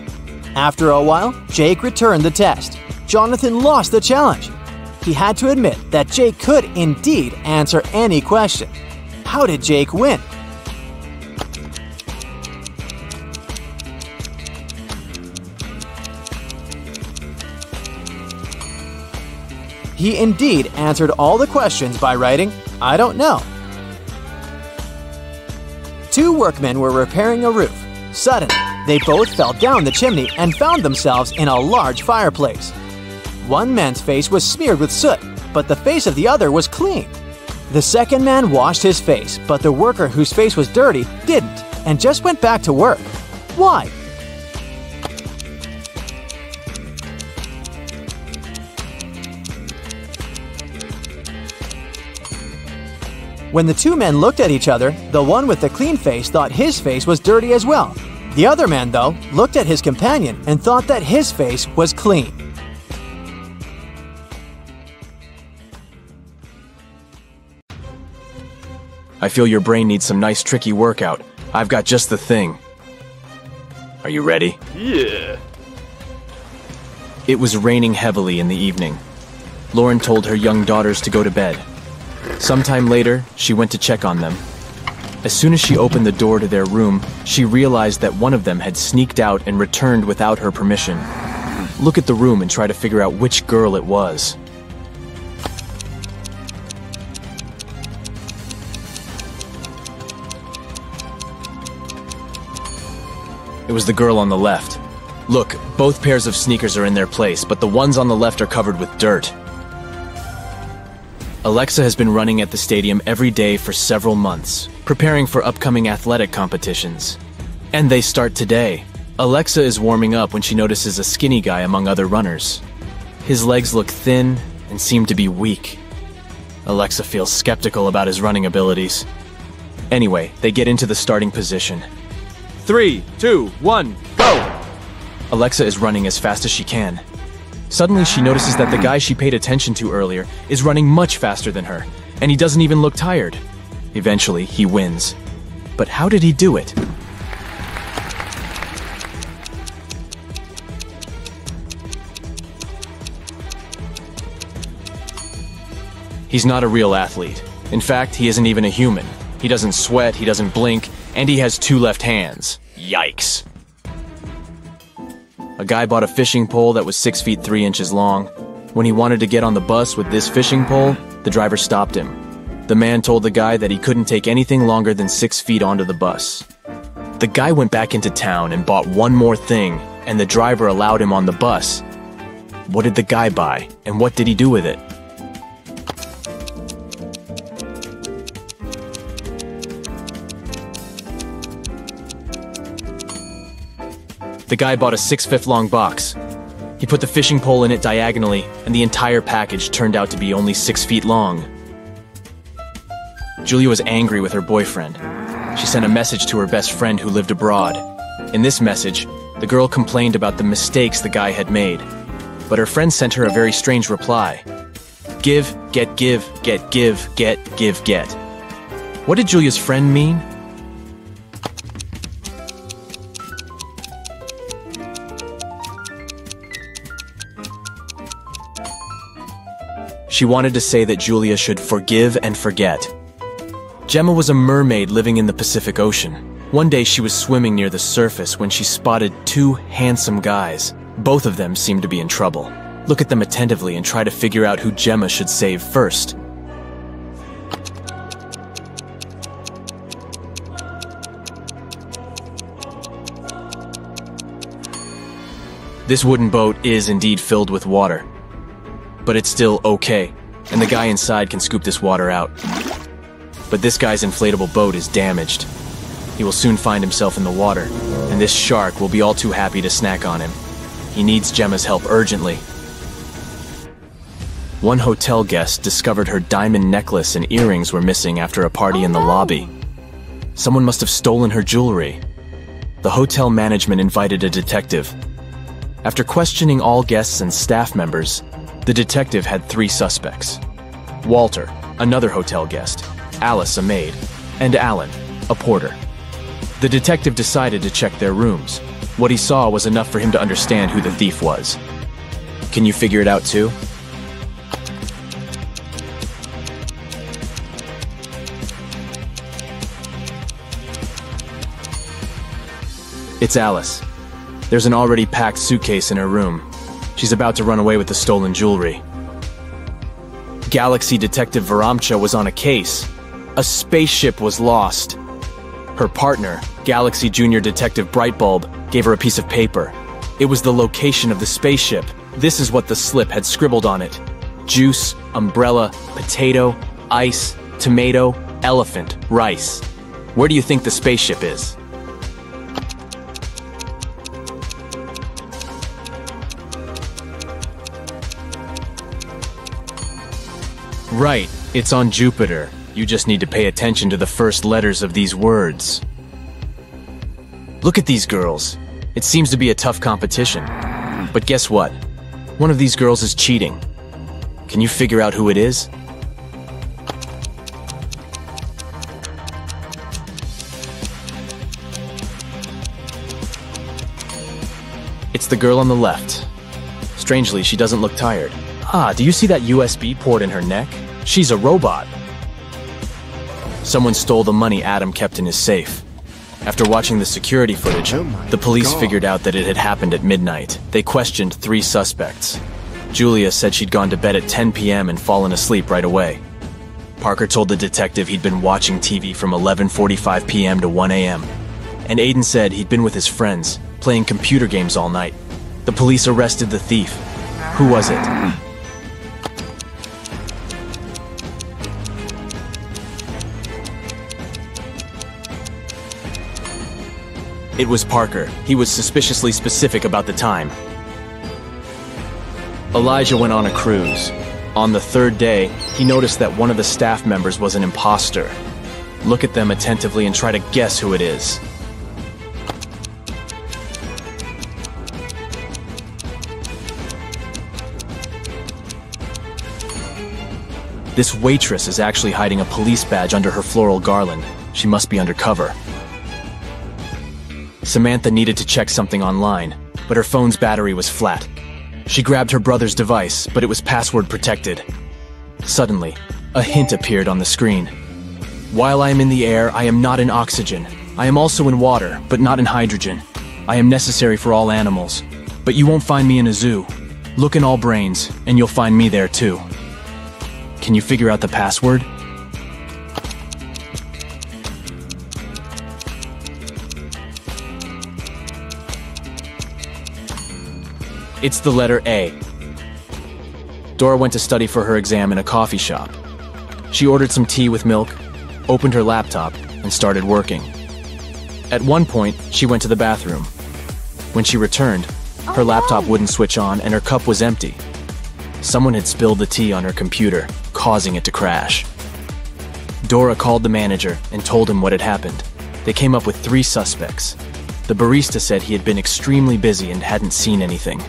[SPEAKER 2] After a while, Jake returned the test. Jonathan lost the challenge. He had to admit that Jake could indeed answer any question. How did Jake win? He indeed answered all the questions by writing, "I don't know." 2 workmen were repairing a roof. Suddenly, they both fell down the chimney and found themselves in a large fireplace. One man's face was smeared with soot, but the face of the other was clean. The second man washed his face, but the worker whose face was dirty didn't, and just went back to work. Why? When the 2 men looked at each other, the one with the clean face thought his face was dirty as well. The other man, though, looked at his companion and thought that his face was clean.
[SPEAKER 4] I feel your brain needs some nice tricky workout. I've got just the thing. Are you ready?
[SPEAKER 5] Yeah.
[SPEAKER 4] It was raining heavily in the evening. Lauren told her young daughters to go to bed. Sometime later, she went to check on them. As soon as she opened the door to their room, she realized that one of them had sneaked out and returned without her permission. Look at the room and try to figure out which girl it was. It was the girl on the left. Look, both pairs of sneakers are in their place, but the ones on the left are covered with dirt. Alexa has been running at the stadium every day for several months, preparing for upcoming athletic competitions. And they start today. Alexa is warming up when she notices a skinny guy among other runners. His legs look thin and seem to be weak. Alexa feels skeptical about his running abilities. Anyway, they get into the starting position. 3, 2, 1, go! Alexa is running as fast as she can. Suddenly, she notices that the guy she paid attention to earlier is running much faster than her, and he doesn't even look tired. Eventually, he wins. But how did he do it? He's not a real athlete. In fact, he isn't even a human. He doesn't sweat, he doesn't blink, and he has 2 left hands. Yikes. A guy bought a fishing pole that was 6 feet 3 inches long. When he wanted to get on the bus with this fishing pole, the driver stopped him. The man told the guy that he couldn't take anything longer than 6 feet onto the bus. The guy went back into town and bought one more thing, and the driver allowed him on the bus. What did the guy buy, and what did he do with it? The guy bought a 6-foot long box. He put the fishing pole in it diagonally, and the entire package turned out to be only 6 feet long. Julia was angry with her boyfriend. She sent a message to her best friend who lived abroad. In this message, the girl complained about the mistakes the guy had made. But her friend sent her a very strange reply. Give, get, give, get, give, get, give, get. What did Julia's friend mean? She wanted to say that Julia should forgive and forget. Gemma was a mermaid living in the Pacific Ocean. One day she was swimming near the surface when she spotted 2 handsome guys. Both of them seemed to be in trouble. Look at them attentively and try to figure out who Gemma should save first. This wooden boat is indeed filled with water. But it's still okay, and the guy inside can scoop this water out. But this guy's inflatable boat is damaged. He will soon find himself in the water, and this shark will be all too happy to snack on him. He needs Gemma's help urgently. One hotel guest discovered her diamond necklace and earrings were missing after a party in the lobby. Someone must have stolen her jewelry. The hotel management invited a detective. After questioning all guests and staff members, the detective had 3 suspects. Walter, another hotel guest, Alice, a maid, and Alan, a porter. The detective decided to check their rooms. What he saw was enough for him to understand who the thief was. Can you figure it out too? It's Alice. There's an already packed suitcase in her room. She's about to run away with the stolen jewelry. Galaxy Detective Varamcha was on a case. A spaceship was lost. Her partner, Galaxy Junior Detective Brightbulb, gave her a piece of paper. It was the location of the spaceship. This is what the slip had scribbled on it. Juice, umbrella, potato, ice, tomato, elephant, rice. Where do you think the spaceship is? Right, it's on Jupiter. You just need to pay attention to the first letters of these words. Look at these girls. It seems to be a tough competition. But guess what? One of these girls is cheating. Can you figure out who it is? It's the girl on the left. Strangely, she doesn't look tired. Ah, do you see that USB port in her neck? She's a robot. Someone stole the money Adam kept in his safe. After watching the security footage, the police figured out that it had happened at midnight. They questioned 3 suspects. Julia said she'd gone to bed at 10 p.m. and fallen asleep right away. Parker told the detective he'd been watching TV from 11:45 p.m. to 1 a.m. and Aiden said he'd been with his friends, playing computer games all night. The police arrested the thief. Who was it? It was Parker. He was suspiciously specific about the time. Elijah went on a cruise. On the third day, he noticed that one of the staff members was an imposter. Look at them attentively and try to guess who it is. This waitress is actually hiding a police badge under her floral garland. She must be undercover. Samantha needed to check something online, but her phone's battery was flat. She grabbed her brother's device, but it was password protected. Suddenly, a hint appeared on the screen. While I am in the air, I am not in oxygen. I am also in water, but not in hydrogen. I am necessary for all animals, but you won't find me in a zoo. Look in all brains, and you'll find me there too. Can you figure out the password? It's the letter A. Dora went to study for her exam in a coffee shop. She ordered some tea with milk, opened her laptop, and started working. At one point, she went to the bathroom. When she returned, her laptop wouldn't switch on and her cup was empty. Someone had spilled the tea on her computer, causing it to crash. Dora called the manager and told him what had happened. They came up with 3 suspects. The barista said he had been extremely busy and hadn't seen anything.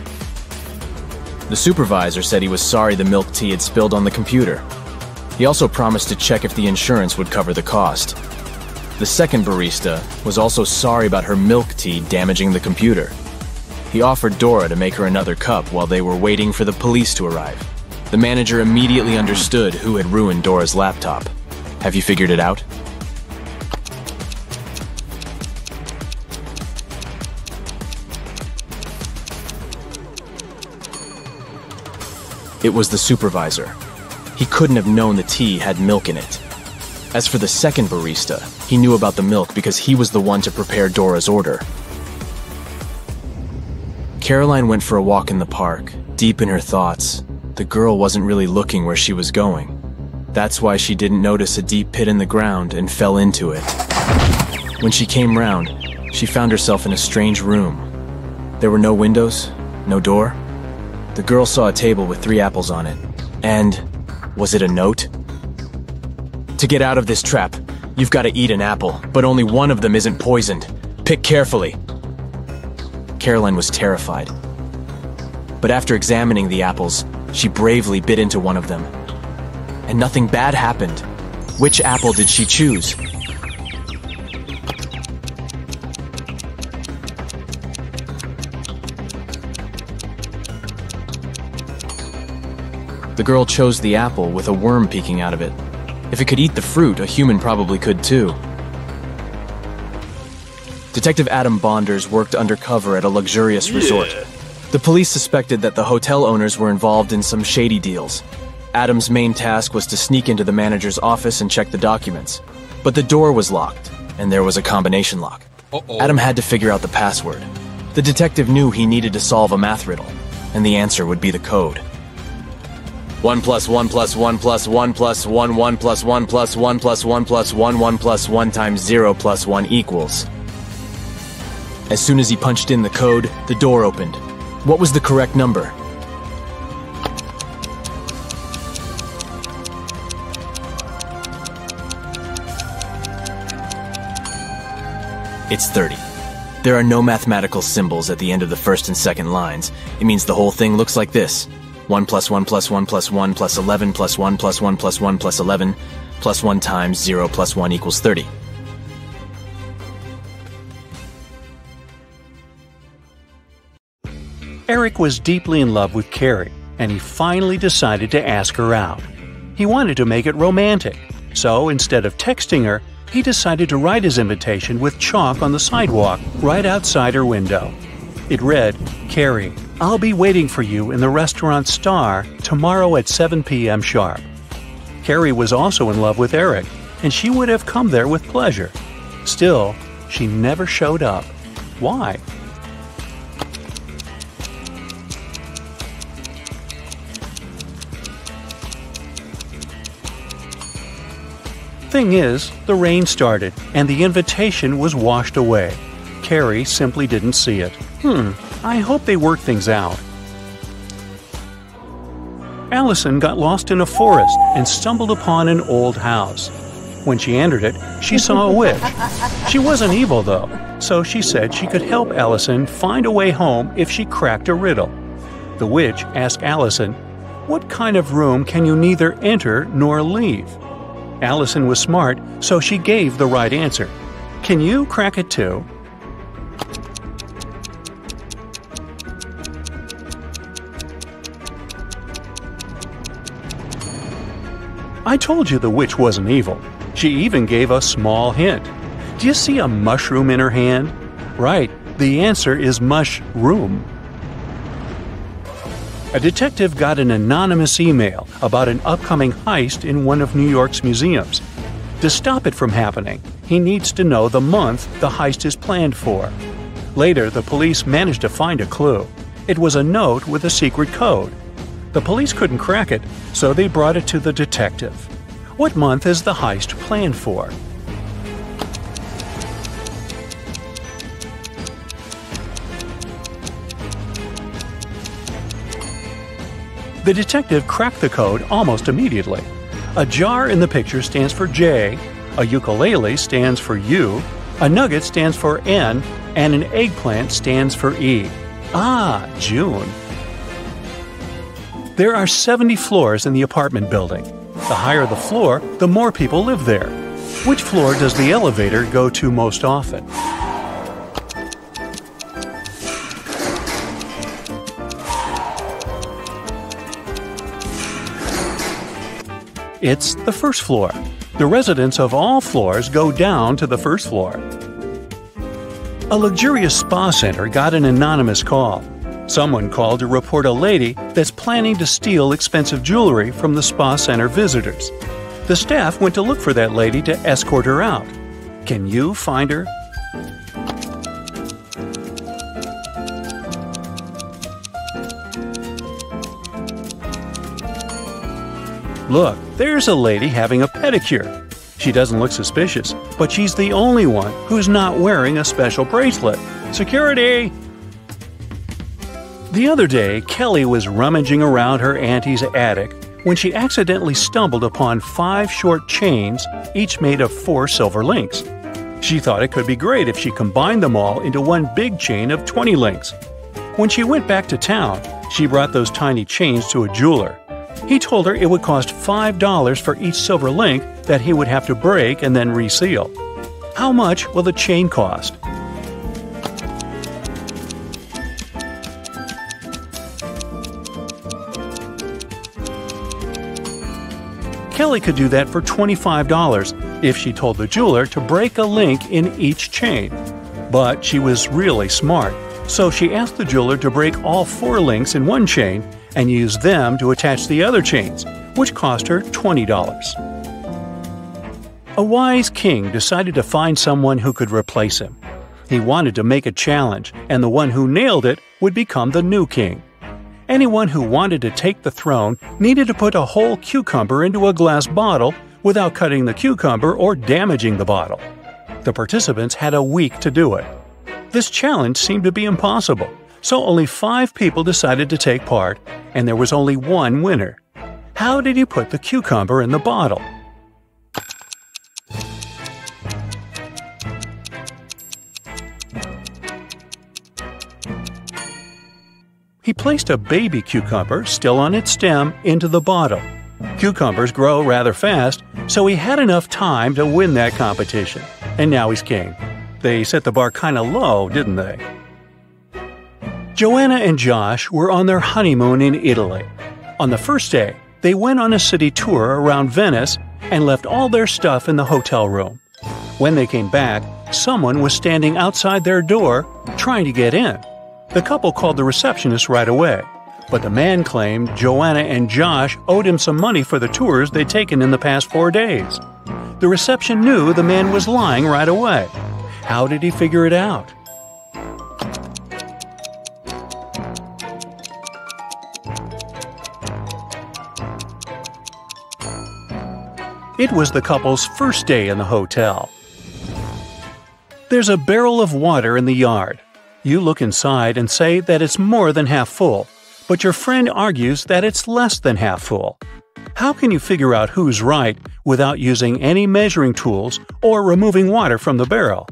[SPEAKER 4] The supervisor said he was sorry the milk tea had spilled on the computer. He also promised to check if the insurance would cover the cost. The second barista was also sorry about her milk tea damaging the computer. He offered Dora to make her another cup while they were waiting for the police to arrive. The manager immediately understood who had ruined Dora's laptop. Have you figured it out? It was the supervisor. He couldn't have known the tea had milk in it. As for the second barista, he knew about the milk because he was the one to prepare Dora's order. Caroline went for a walk in the park, deep in her thoughts. The girl wasn't really looking where she was going. That's why she didn't notice a deep pit in the ground and fell into it. When she came round, she found herself in a strange room. There were no windows, no door. The girl saw a table with 3 apples on it. And was it a note? To get out of this trap, you've got to eat an apple, but only one of them isn't poisoned. Pick carefully. Caroline was terrified. But after examining the apples, she bravely bit into one of them. And nothing bad happened. Which apple did she choose? The girl chose the apple with a worm peeking out of it. If it could eat the fruit, a human probably could too. Detective Adam Bonders worked undercover at a luxurious resort. The police suspected that the hotel owners were involved in some shady deals. Adam's main task was to sneak into the manager's office and check the documents. But the door was locked, and there was a combination lock. Adam had to figure out the password. The detective knew he needed to solve a math riddle, and the answer would be the code. 1 plus 1 plus 1 plus 1 plus 1 1 plus 1 plus 1 plus 1 plus 1 1 plus 1 times 0 plus 1 equals. As soon as he punched in the code, the door opened. What was the correct number? It's 30. There are no mathematical symbols at the end of the first and second lines. It means the whole thing looks like this. 1 plus 1 plus 1 plus 1 plus 11 plus 1 plus 1 plus 1 plus 11 plus 1 times 0 plus 1 equals 30.
[SPEAKER 1] Eric was deeply in love with Carrie, and he finally decided to ask her out. He wanted to make it romantic, so instead of texting her, he decided to write his invitation with chalk on the sidewalk right outside her window. It read, "Carrie, I'll be waiting for you in the restaurant Star tomorrow at 7 p.m. sharp." Carrie was also in love with Eric, and she would have come there with pleasure. Still, She never showed up. Why? Thing is, the rain started, and the invitation was washed away. Carrie simply didn't see it. I hope they work things out. Allison got lost in a forest and stumbled upon an old house. When she entered it, she saw a witch. She wasn't evil, though, so she said she could help Allison find a way home if she cracked a riddle. The witch asked Allison, "What kind of room can you neither enter nor leave?" Allison was smart, so she gave the right answer. "Can you crack it too?" I told you the witch wasn't evil. She even gave a small hint. Do you see a mushroom in her hand? Right, the answer is mushroom. A detective got an anonymous email about an upcoming heist in one of New York's museums. To stop it from happening, he needs to know the month the heist is planned for. Later, the police managed to find a clue. It was a note with a secret code. The police couldn't crack it, so they brought it to the detective. What month is the heist planned for? The detective cracked the code almost immediately. A jar in the picture stands for J, a ukulele stands for U, a nugget stands for N, and an eggplant stands for E. Ah, June. There are 70 floors in the apartment building. The higher the floor, the more people live there. Which floor does the elevator go to most often? It's the first floor. The residents of all floors go down to the first floor. A luxurious spa center got an anonymous call. Someone called to report a lady that's planning to steal expensive jewelry from the spa center visitors. The staff went to look for that lady to escort her out. Can you find her? Look, there's a lady having a pedicure. She doesn't look suspicious, but she's the only one who's not wearing a special bracelet. Security! The other day, Kelly was rummaging around her auntie's attic when she accidentally stumbled upon 5 short chains, each made of 4 silver links. She thought it could be great if she combined them all into one big chain of 20 links. When she went back to town, she brought those tiny chains to a jeweler. He told her it would cost $5 for each silver link that he would have to break and then reseal. How much will the chain cost? Kelly could do that for $25 if she told the jeweler to break a link in each chain. But she was really smart, so she asked the jeweler to break all 4 links in one chain and use them to attach the other chains, which cost her $20. A wise king decided to find someone who could replace him. He wanted to make a challenge, and the one who nailed it would become the new king. Anyone who wanted to take the throne needed to put a whole cucumber into a glass bottle without cutting the cucumber or damaging the bottle. The participants had a week to do it. This challenge seemed to be impossible, so only 5 people decided to take part, and there was only one winner. How did he put the cucumber in the bottle? He placed a baby cucumber, still on its stem, into the bottle. Cucumbers grow rather fast, so he had enough time to win that competition. And now he's king. They set the bar kinda low, didn't they? Joanna and Josh were on their honeymoon in Italy. On the first day, they went on a city tour around Venice and left all their stuff in the hotel room. When they came back, someone was standing outside their door trying to get in. The couple called the receptionist right away, but the man claimed Joanna and Josh owed him some money for the tours they'd taken in the past 4 days. The reception knew the man was lying right away. How did he figure it out? It was the couple's first day in the hotel. There's a barrel of water in the yard. You look inside and say that it's more than half full, but your friend argues that it's less than half full. How can you figure out who's right without using any measuring tools or removing water from the barrel?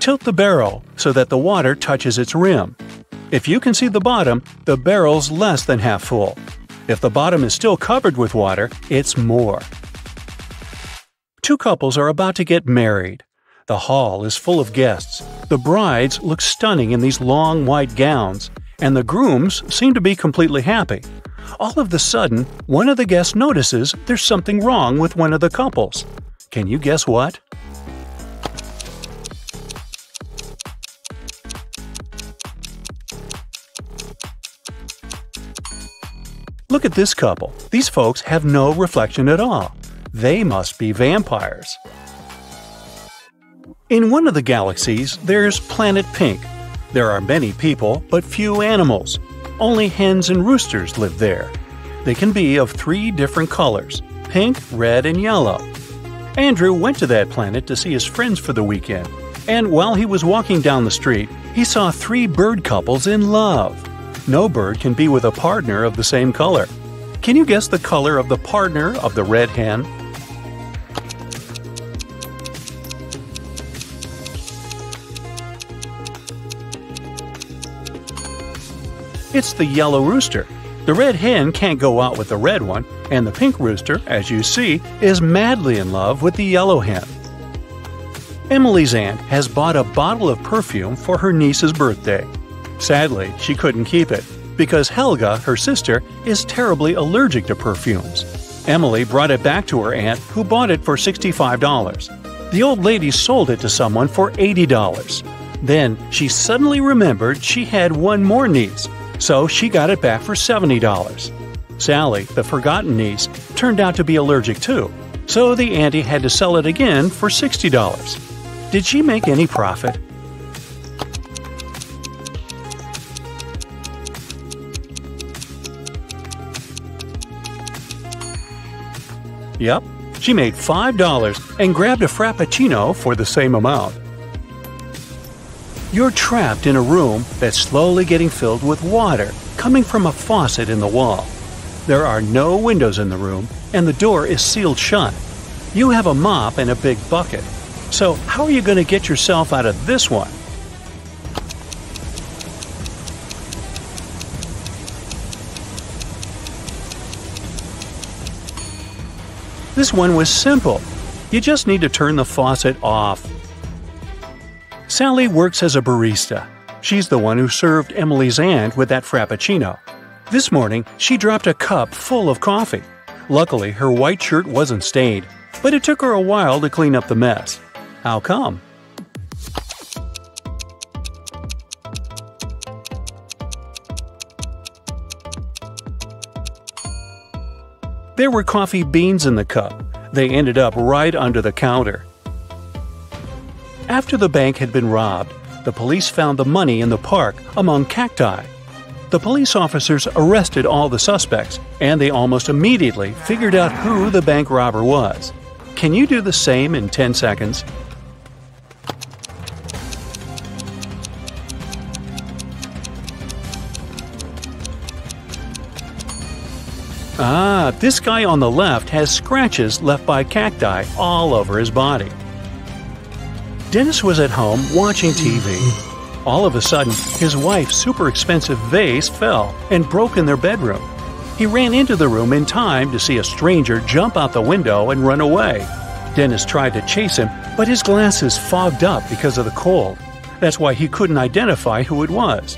[SPEAKER 1] Tilt the barrel so that the water touches its rim. If you can see the bottom, the barrel's less than half full. If the bottom is still covered with water, it's more. Two couples are about to get married. The hall is full of guests. The brides look stunning in these long white gowns, and the grooms seem to be completely happy. All of a sudden, one of the guests notices there's something wrong with one of the couples. Can you guess what? Look at this couple. These folks have no reflection at all. They must be vampires. In one of the galaxies, there's Planet Pink. There are many people, but few animals. Only hens and roosters live there. They can be of 3 different colors: pink, red, and yellow. Andrew went to that planet to see his friends for the weekend, and while he was walking down the street, he saw 3 bird couples in love. No bird can be with a partner of the same color. Can you guess the color of the partner of the red hen? It's the yellow rooster. The red hen can't go out with the red one, and the pink rooster, as you see, is madly in love with the yellow hen. Emily's aunt has bought a bottle of perfume for her niece's birthday. Sadly, she couldn't keep it, because Helga, her sister, is terribly allergic to perfumes. Emily brought it back to her aunt, who bought it for $65. The old lady sold it to someone for $80. Then she suddenly remembered she had one more niece, so she got it back for $70. Sally, the forgotten niece, turned out to be allergic too, so the auntie had to sell it again for $60. Did she make any profit? Yep, she made $5 and grabbed a frappuccino for the same amount. You're trapped in a room that's slowly getting filled with water coming from a faucet in the wall. There are no windows in the room, and the door is sealed shut. You have a mop and a big bucket. So how are you going to get yourself out of this one? This one was simple. You just need to turn the faucet off. Sally works as a barista. She's the one who served Emily's aunt with that frappuccino. This morning, she dropped a cup full of coffee. Luckily, her white shirt wasn't stained, but it took her a while to clean up the mess. How come? There were coffee beans in the cup. They ended up right under the counter. After the bank had been robbed, the police found the money in the park among cacti. The police officers arrested all the suspects, and they almost immediately figured out who the bank robber was. Can you do the same in 10 seconds? This guy on the left has scratches left by cacti all over his body. Dennis was at home watching TV. All of a sudden, his wife's super expensive vase fell and broke in their bedroom. He ran into the room in time to see a stranger jump out the window and run away. Dennis tried to chase him, but his glasses fogged up because of the cold. That's why he couldn't identify who it was.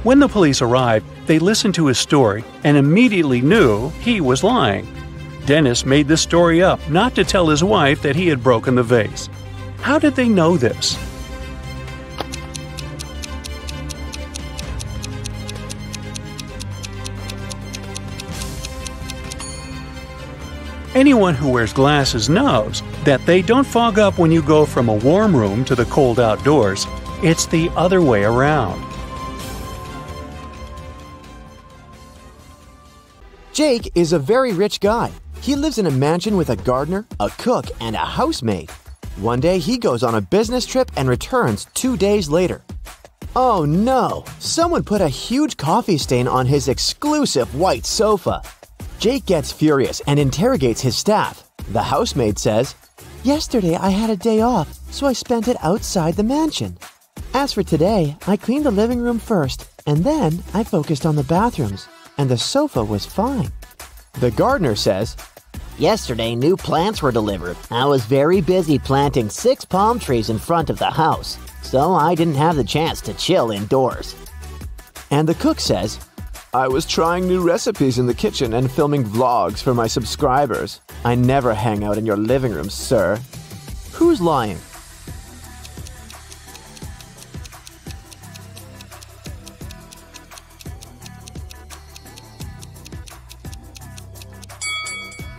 [SPEAKER 1] When the police arrived, they listened to his story and immediately knew he was lying. Dennis made this story up not to tell his wife that he had broken the vase. How did they know this? Anyone who wears glasses knows that they don't fog up when you go from a warm room to the cold outdoors. It's the other way around.
[SPEAKER 3] Jake is a very rich guy. He lives in a mansion with a gardener, a cook, and a housemaid. One day he goes on a business trip and returns 2 days later. Oh no! Someone put a huge coffee stain on his exclusive white sofa. Jake gets furious and interrogates his staff. The housemaid says, "Yesterday I had a day off, so I spent it outside the mansion. As for today, I cleaned the living room first, and then I focused on the bathrooms, and the sofa was fine." The gardener says,
[SPEAKER 5] "Yesterday, new plants were delivered. I was very busy planting 6 palm trees in front of the house, so I didn't have the chance to chill indoors."
[SPEAKER 3] And the cook says, "I was trying new recipes in the kitchen and filming vlogs for my subscribers. I never hang out in your living room, sir." Who's lying?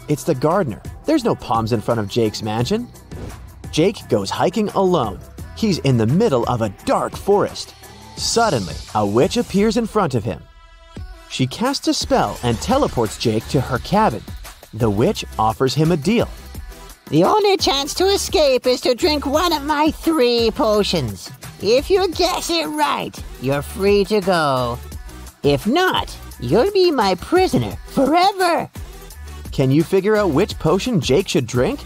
[SPEAKER 3] It's the gardener. There's no palms in front of Jake's mansion. Jake goes hiking alone. He's in the middle of a dark forest. Suddenly, a witch appears in front of him. She casts a spell and teleports Jake to her cabin. The witch offers him a deal.
[SPEAKER 5] "The only chance to escape is to drink one of my 3 potions. If you guess it right, you're free to go. If not, you'll be my prisoner forever."
[SPEAKER 3] Can you figure out which potion Jake should drink?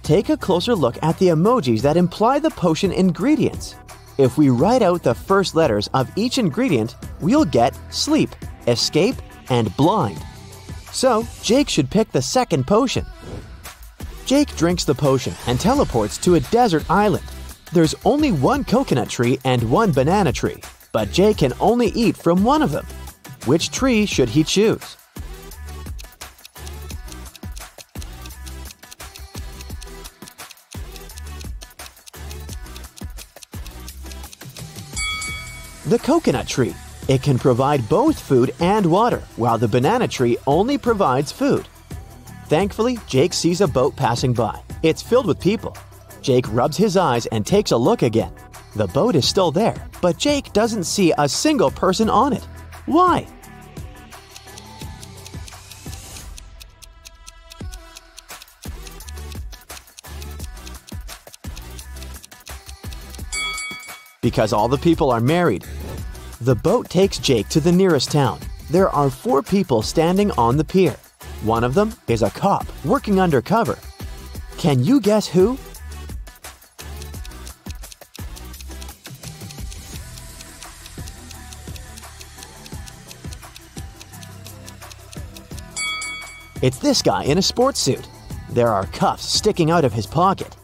[SPEAKER 3] Take a closer look at the emojis that imply the potion ingredients. If we write out the first letters of each ingredient, we'll get sleep, escape, and blind. So, Jake should pick the second potion. Jake drinks the potion and teleports to a desert island. There's only 1 coconut tree and 1 banana tree, but Jake can only eat from one of them. Which tree should he choose? The coconut tree. It can provide both food and water, while the banana tree only provides food. Thankfully, Jake sees a boat passing by. It's filled with people. Jake rubs his eyes and takes a look again. The boat is still there, but Jake doesn't see a single person on it. Why? Because all the people are married. The boat takes Jake to the nearest town. There are 4 people standing on the pier. One of them is a cop working undercover. Can you guess who? It's this guy in a sports suit. There are cuffs sticking out of his pocket.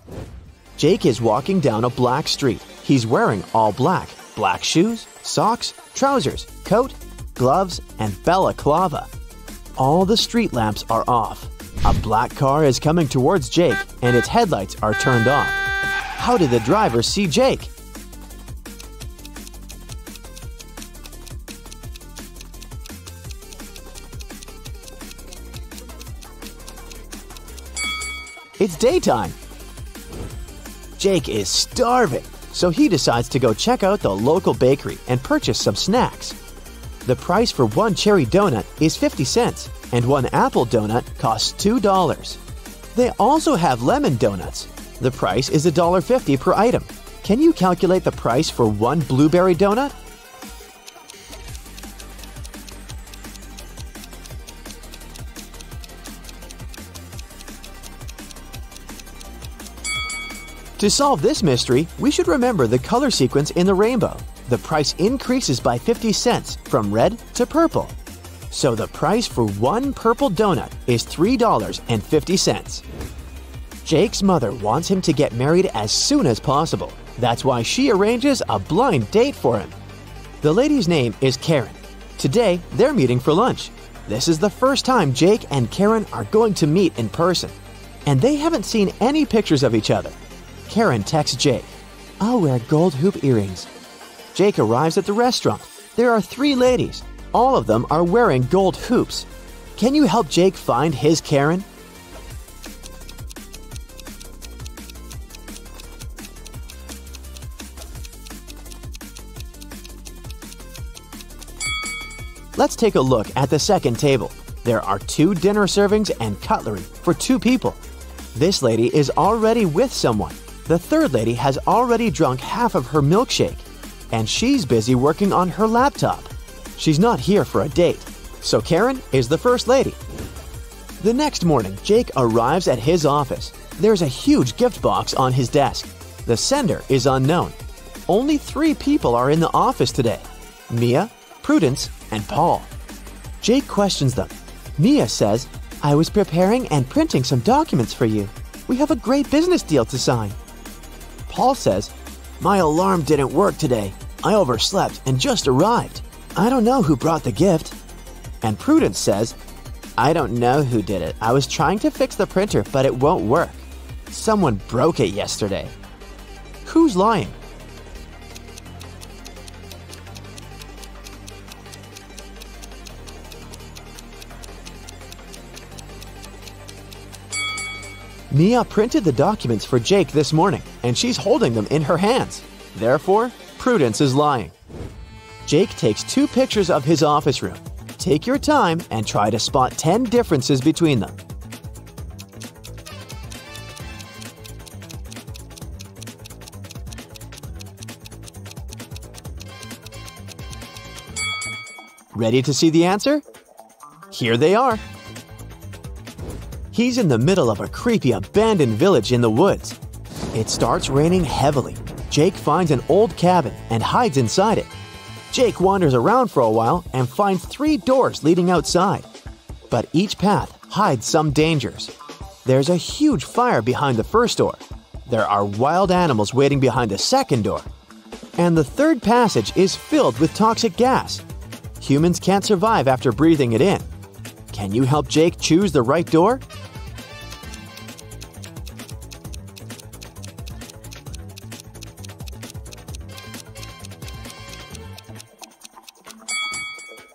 [SPEAKER 3] Jake is walking down a black street. He's wearing all black. Black shoes, socks, trousers, coat, gloves, and balaclava. All the street lamps are off. A black car is coming towards Jake, and its headlights are turned off. How did the driver see Jake? It's daytime. Jake is starving, so he decides to go check out the local bakery and purchase some snacks. The price for 1 cherry donut is 50 cents, and 1 apple donut costs $2. They also have lemon donuts. The price is $1.50 per item. Can you calculate the price for 1 blueberry donut? To solve this mystery, we should remember the color sequence in the rainbow. The price increases by 50 cents from red to purple. So the price for 1 purple donut is $3.50. Jake's mother wants him to get married as soon as possible. That's why she arranges a blind date for him. The lady's name is Karen. Today, they're meeting for lunch. This is the first time Jake and Karen are going to meet in person. And they haven't seen any pictures of each other. Karen texts Jake, I'll wear gold hoop earrings. Jake arrives at the restaurant. There are 3 ladies. All of them are wearing gold hoops. Can you help Jake find his Karen? Let's take a look at the second table. There are 2 dinner servings and cutlery for 2 people. This lady is already with someone. The third lady has already drunk half of her milkshake, and she's busy working on her laptop. She's not here for a date, so Karen is the first lady. The next morning, Jake arrives at his office. There's a huge gift box on his desk. The sender is unknown. Only 3 people are in the office today: Mia, Prudence, and Paul. Jake questions them. Mia says, "I was preparing and printing some documents for you. We have a great business deal to sign." Paul says, "My alarm didn't work today. I overslept and just arrived. I don't know who brought the gift." And Prudence says, "I don't know who did it. I was trying to fix the printer, but it won't work. Someone broke it yesterday." Who's lying? Mia printed the documents for Jake this morning, and she's holding them in her hands. Therefore, Prudence is lying. Jake takes 2 pictures of his office room. Take your time and try to spot 10 differences between them. Ready to see the answer? Here they are. He's in the middle of a creepy abandoned village in the woods. It starts raining heavily. Jake finds an old cabin and hides inside it. Jake wanders around for a while and finds 3 doors leading outside. But each path hides some dangers. There's a huge fire behind the first door. There are wild animals waiting behind the second door. And the third passage is filled with toxic gas. Humans can't survive after breathing it in. Can you help Jake choose the right door?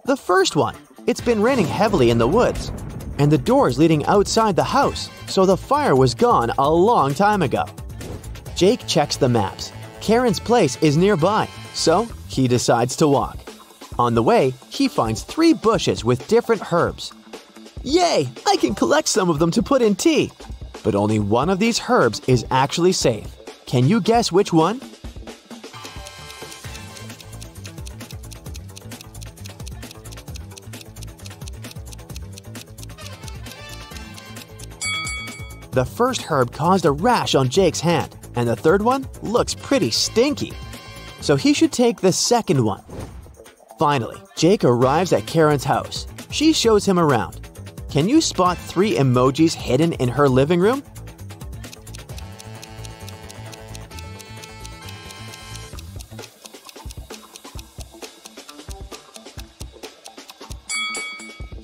[SPEAKER 3] The first one. It's been raining heavily in the woods, and the door's leading outside the house, so the fire was gone a long time ago. Jake checks the maps. Karen's place is nearby, so he decides to walk. On the way, he finds 3 bushes with different herbs. Yay! I can collect some of them to put in tea. But only one of these herbs is actually safe. Can you guess which one? The first herb caused a rash on Jake's hand, and the third one looks pretty stinky. So he should take the second one. Finally, Jake arrives at Karen's house. She shows him around. Can you spot 3 emojis hidden in her living room?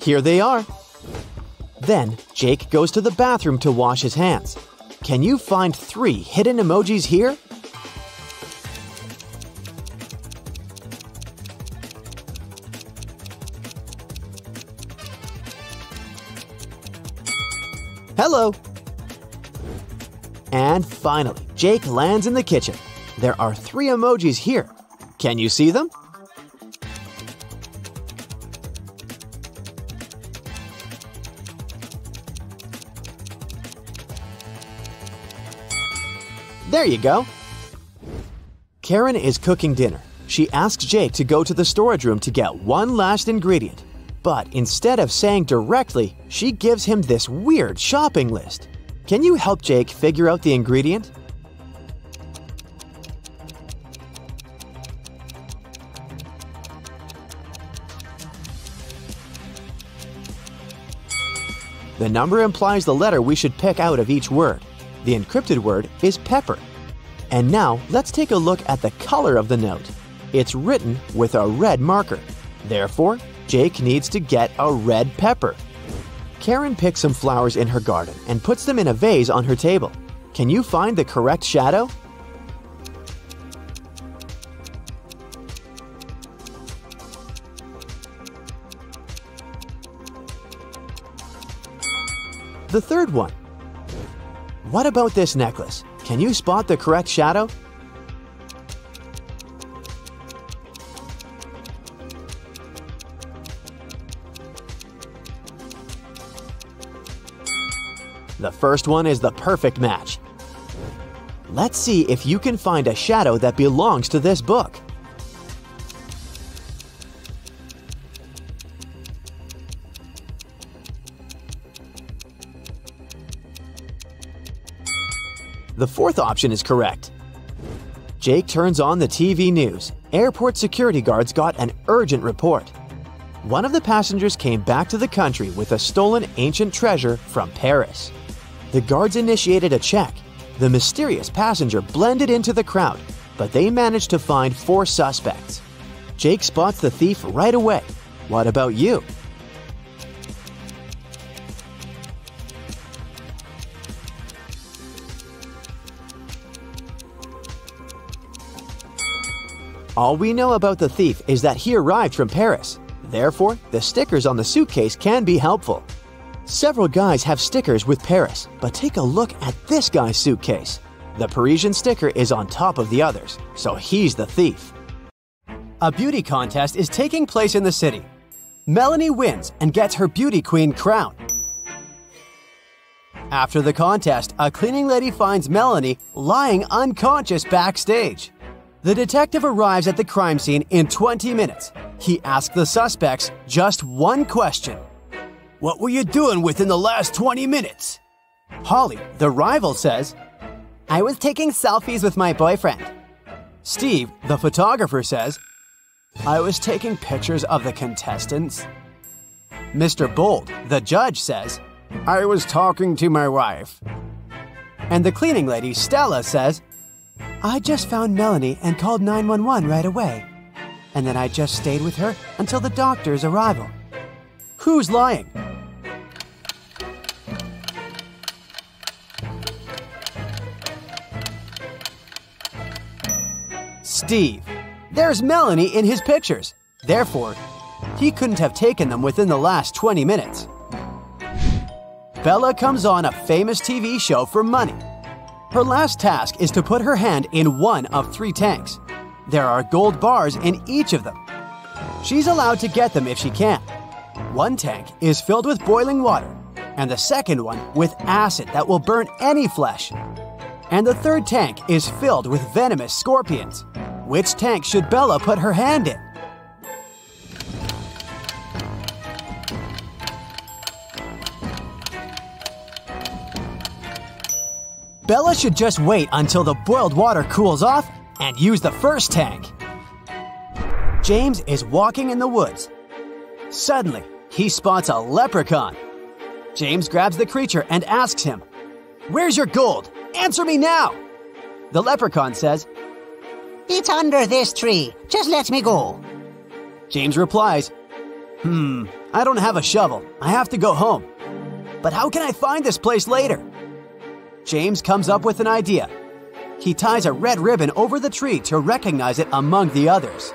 [SPEAKER 3] Here they are. Then, Jake goes to the bathroom to wash his hands. Can you find 3 hidden emojis here? Hello! And finally, Jake lands in the kitchen. There are 3 emojis here. Can you see them? There you go. Karen is cooking dinner. She asks Jake to go to the storage room to get one last ingredient. But instead of saying directly, she gives him this weird shopping list. Can you help Jake figure out the ingredient? The number implies the letter we should pick out of each word. The encrypted word is pepper. And now let's take a look at the color of the note. It's written with a red marker. Therefore, Jake needs to get a red pepper. Karen picks some flowers in her garden and puts them in a vase on her table. Can you find the correct shadow? the third one. What about this necklace? Can you spot the correct shadow? The first one is the perfect match. Let's see if you can find a shadow that belongs to this book. The fourth option is correct. Jake turns on the TV news. Airport security guards got an urgent report. One of the passengers came back to the country with a stolen ancient treasure from Paris. The guards initiated a check. The mysterious passenger blended into the crowd, but they managed to find 4 suspects. Jake spots the thief right away. What about you? All we know about the thief is that he arrived from Paris. Therefore, the stickers on the suitcase can be helpful. Several guys have stickers with Paris, but take a look at this guy's suitcase. The Parisian sticker is on top of the others, so he's the thief. A beauty contest is taking place in the city. Melanie wins and gets her beauty queen crown. After the contest, a cleaning lady finds Melanie lying unconscious backstage. The detective arrives at the crime scene in 20 minutes. He asks the suspects just one question. What were you doing within the last 20 minutes? Holly, the rival, says, I was taking selfies with my boyfriend. Steve, the photographer, says, I was taking pictures of the contestants. Mr. Bold, the judge, says, I was talking to my wife. And the cleaning lady, Stella, says, I just found Melanie and called 911 right away. And then I just stayed with her until the doctor's arrival. Who's lying? Steve. There's Melanie in his pictures. Therefore, he couldn't have taken them within the last 20 minutes. Bella comes on a famous TV show for money. Her last task is to put her hand in one of 3 tanks. There are gold bars in each of them. She's allowed to get them if she can. One tank is filled with boiling water, and the second one with acid that will burn any flesh. And the third tank is filled with venomous scorpions. Which tank should Bella put her hand in? Bella should just wait until the boiled water cools off and use the first tank. James is walking in the woods. Suddenly, he spots a leprechaun. James grabs the creature and asks him, Where's your gold? Answer me now! The leprechaun says,
[SPEAKER 5] It's under this tree. Just let me go.
[SPEAKER 3] James replies, I don't have a shovel. I have to go home. But how can I find this place later? James comes up with an idea. He ties a red ribbon over the tree to recognize it among the others.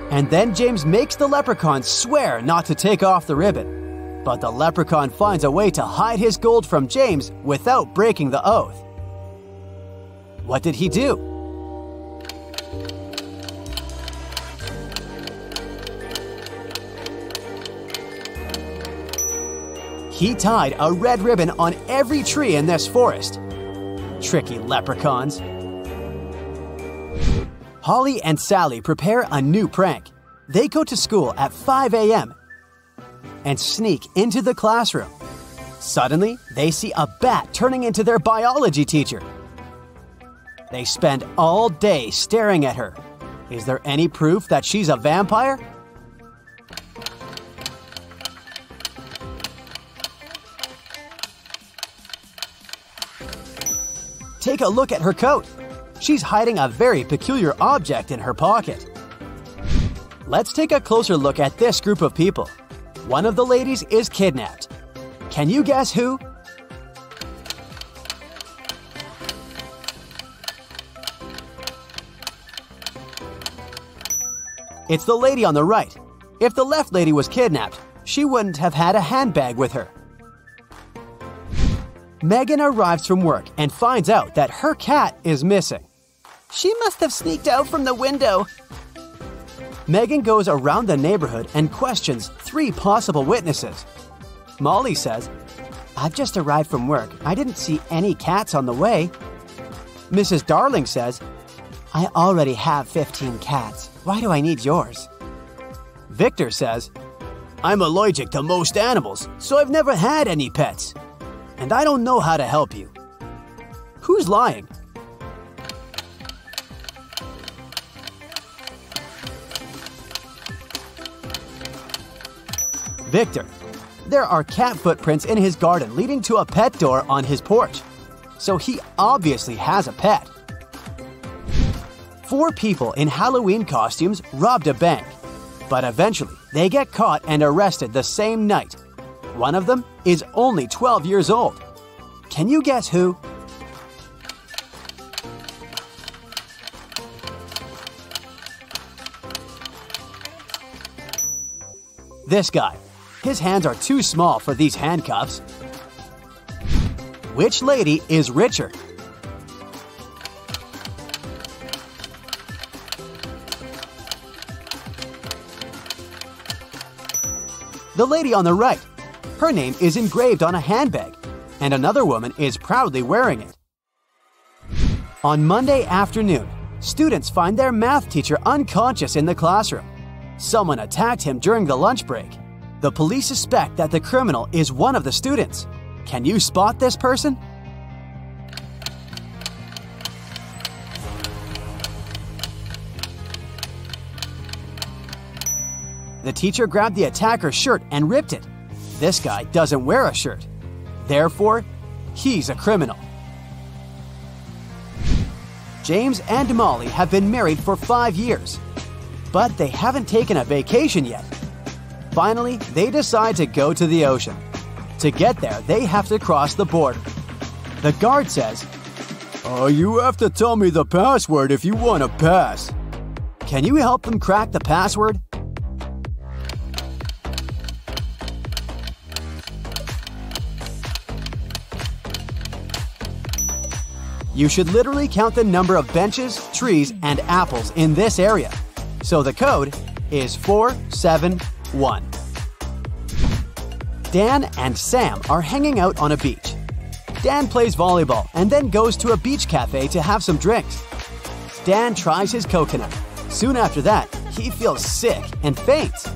[SPEAKER 3] And then James makes the leprechaun swear not to take off the ribbon. But the leprechaun finds a way to hide his gold from James without breaking the oath. What did he do? He tied a red ribbon on every tree in this forest. Tricky leprechauns. Holly and Sally prepare a new prank. They go to school at 5 a.m. and sneak into the classroom. Suddenly, they see a bat turning into their biology teacher. They spend all day staring at her. Is there any proof that she's a vampire? Take a look at her coat. She's hiding a very peculiar object in her pocket. Let's take a closer look at this group of people. One of the ladies is kidnapped. Can you guess who? It's the lady on the right. If the left lady was kidnapped, she wouldn't have had a handbag with her. Megan arrives from work and finds out that her cat is missing.
[SPEAKER 6] She must have sneaked out from the window.
[SPEAKER 3] Megan goes around the neighborhood and questions 3 possible witnesses. Molly says, "I've just arrived from work. I didn't see any cats on the way." Mrs. Darling says, "I already have 15 cats. Why do I need yours?" Victor says, "I'm allergic to most animals, so I've never had any pets. And I don't know how to help you." Who's lying? Victor. There are cat footprints in his garden leading to a pet door on his porch. So he obviously has a pet. 4 people in Halloween costumes robbed a bank. But eventually, they get caught and arrested the same night. One of them is only 12 years old. Can you guess who? This guy. His hands are too small for these handcuffs. Which lady is richer? The lady on the right. Her name is engraved on a handbag, and another woman is proudly wearing it. On Monday afternoon, students find their math teacher unconscious in the classroom. Someone attacked him during the lunch break. The police suspect that the criminal is one of the students. Can you spot this person? The teacher grabbed the attacker's shirt and ripped it. This guy doesn't wear a shirt. Therefore, he's a criminal. James and Molly have been married for 5 years, but they haven't taken a vacation yet. Finally, they decide to go to the ocean. To get there, they have to cross the border. The guard says, "You have to tell me the password if you want to pass." Can you help them crack the password? You should literally count the number of benches, trees, and apples in this area. So the code is 471. Dan and Sam are hanging out on a beach. Dan plays volleyball and then goes to a beach cafe to have some drinks. Dan tries his coconut. Soon after that, he feels sick and faints.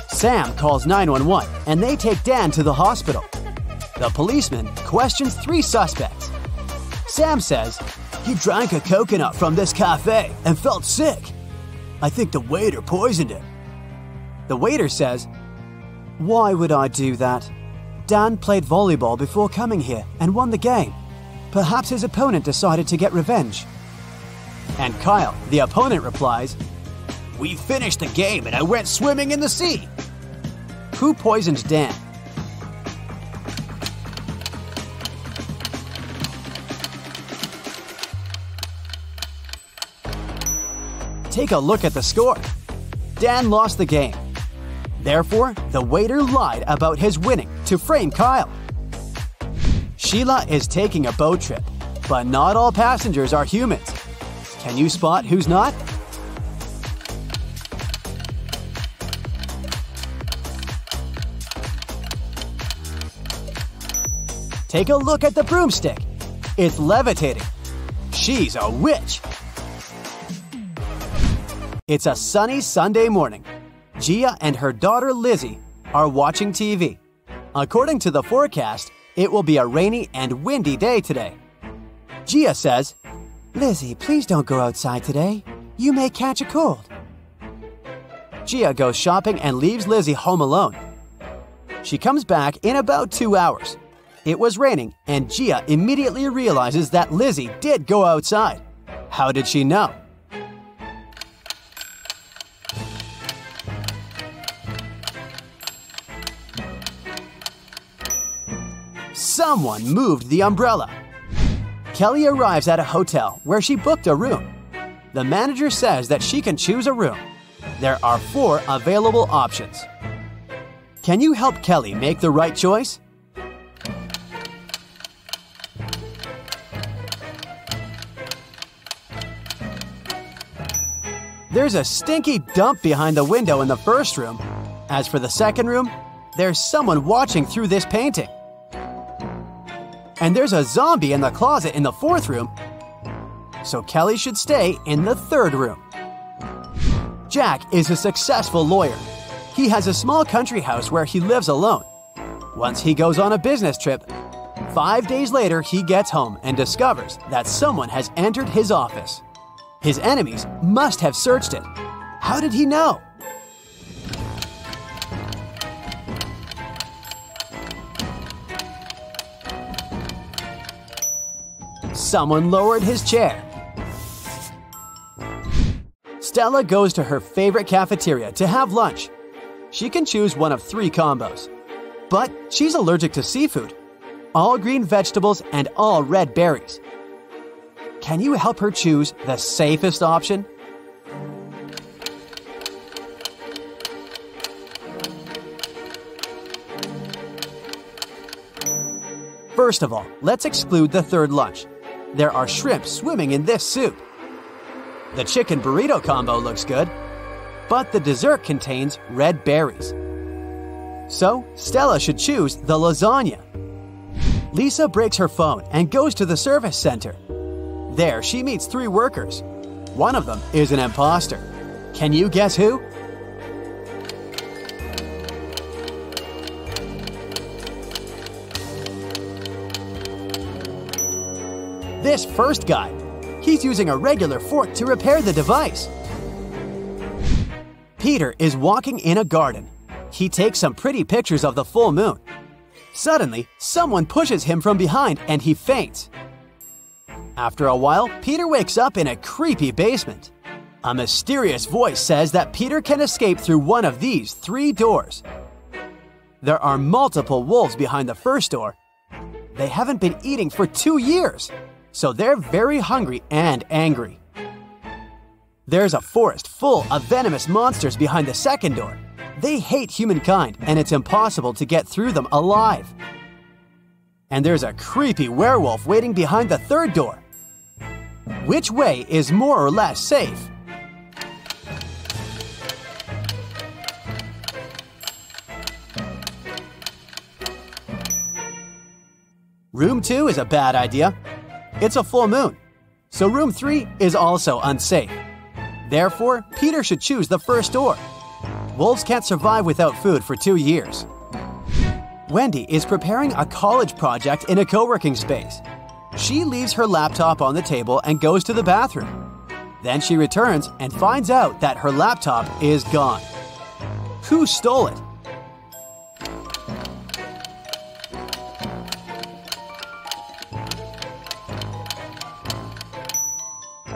[SPEAKER 3] Sam calls 911 and they take Dan to the hospital. The policeman questions 3 suspects. Sam says, "He drank a coconut from this cafe and felt sick. I think the waiter poisoned him." The waiter says, "Why would I do that? Dan played volleyball before coming here and won the game. Perhaps his opponent decided to get revenge." And Kyle, the opponent, replies, "We finished the game and I went swimming in the sea." Who poisoned Dan? Take a look at the score. Dan lost the game. Therefore, the waiter lied about his winning to frame Kyle. Sheila is taking a boat trip, but not all passengers are humans. Can you spot who's not? Take a look at the broomstick. It's levitating. She's a witch. It's a sunny Sunday morning. Gia and her daughter Lizzie are watching TV. According to the forecast, it will be a rainy and windy day today. Gia says, "Lizzie, please don't go outside today. You may catch a cold." Gia goes shopping and leaves Lizzie home alone. She comes back in about 2 hours. It was raining, and Gia immediately realizes that Lizzie did go outside. How did she know? Someone moved the umbrella. Kelly arrives at a hotel where she booked a room. The manager says that she can choose a room. There are 4 available options. Can you help Kelly make the right choice? There's a stinky dump behind the window in the first room. As for the second room, there's someone watching through this painting. And there's a zombie in the closet in the fourth room. So Kelly should stay in the third room. Jack is a successful lawyer. He has a small country house where he lives alone. Once he goes on a business trip, 5 days later he gets home and discovers that someone has entered his office. His enemies must have searched it. How did he know? Someone lowered his chair. Stella goes to her favorite cafeteria to have lunch. She can choose one of 3 combos. But she's allergic to seafood, all green vegetables, and all red berries. Can you help her choose the safest option? First of all, let's exclude the third lunch. There are shrimp swimming in this soup. The chicken burrito combo looks good, but the dessert contains red berries. So, Stella should choose the lasagna. Lisa breaks her phone and goes to the service center. There, she meets 3 workers. One of them is an imposter. Can you guess who? This first guy. He's using a regular fork to repair the device. Peter is walking in a garden. He takes some pretty pictures of the full moon. Suddenly, someone pushes him from behind and he faints. After a while, Peter wakes up in a creepy basement. A mysterious voice says that Peter can escape through one of these 3 doors. There are multiple wolves behind the first door. They haven't been eating for 2 years, so they're very hungry and angry. There's a forest full of venomous monsters behind the second door. They hate humankind, and it's impossible to get through them alive. And there's a creepy werewolf waiting behind the third door. Which way is more or less safe? Room 2 is a bad idea. It's a full moon. So room 3 is also unsafe. Therefore, Peter should choose the first door. Wolves can't survive without food for 2 years. Wendy is preparing a college project in a co-working space. She leaves her laptop on the table and goes to the bathroom. Then she returns and finds out that her laptop is gone. Who stole it?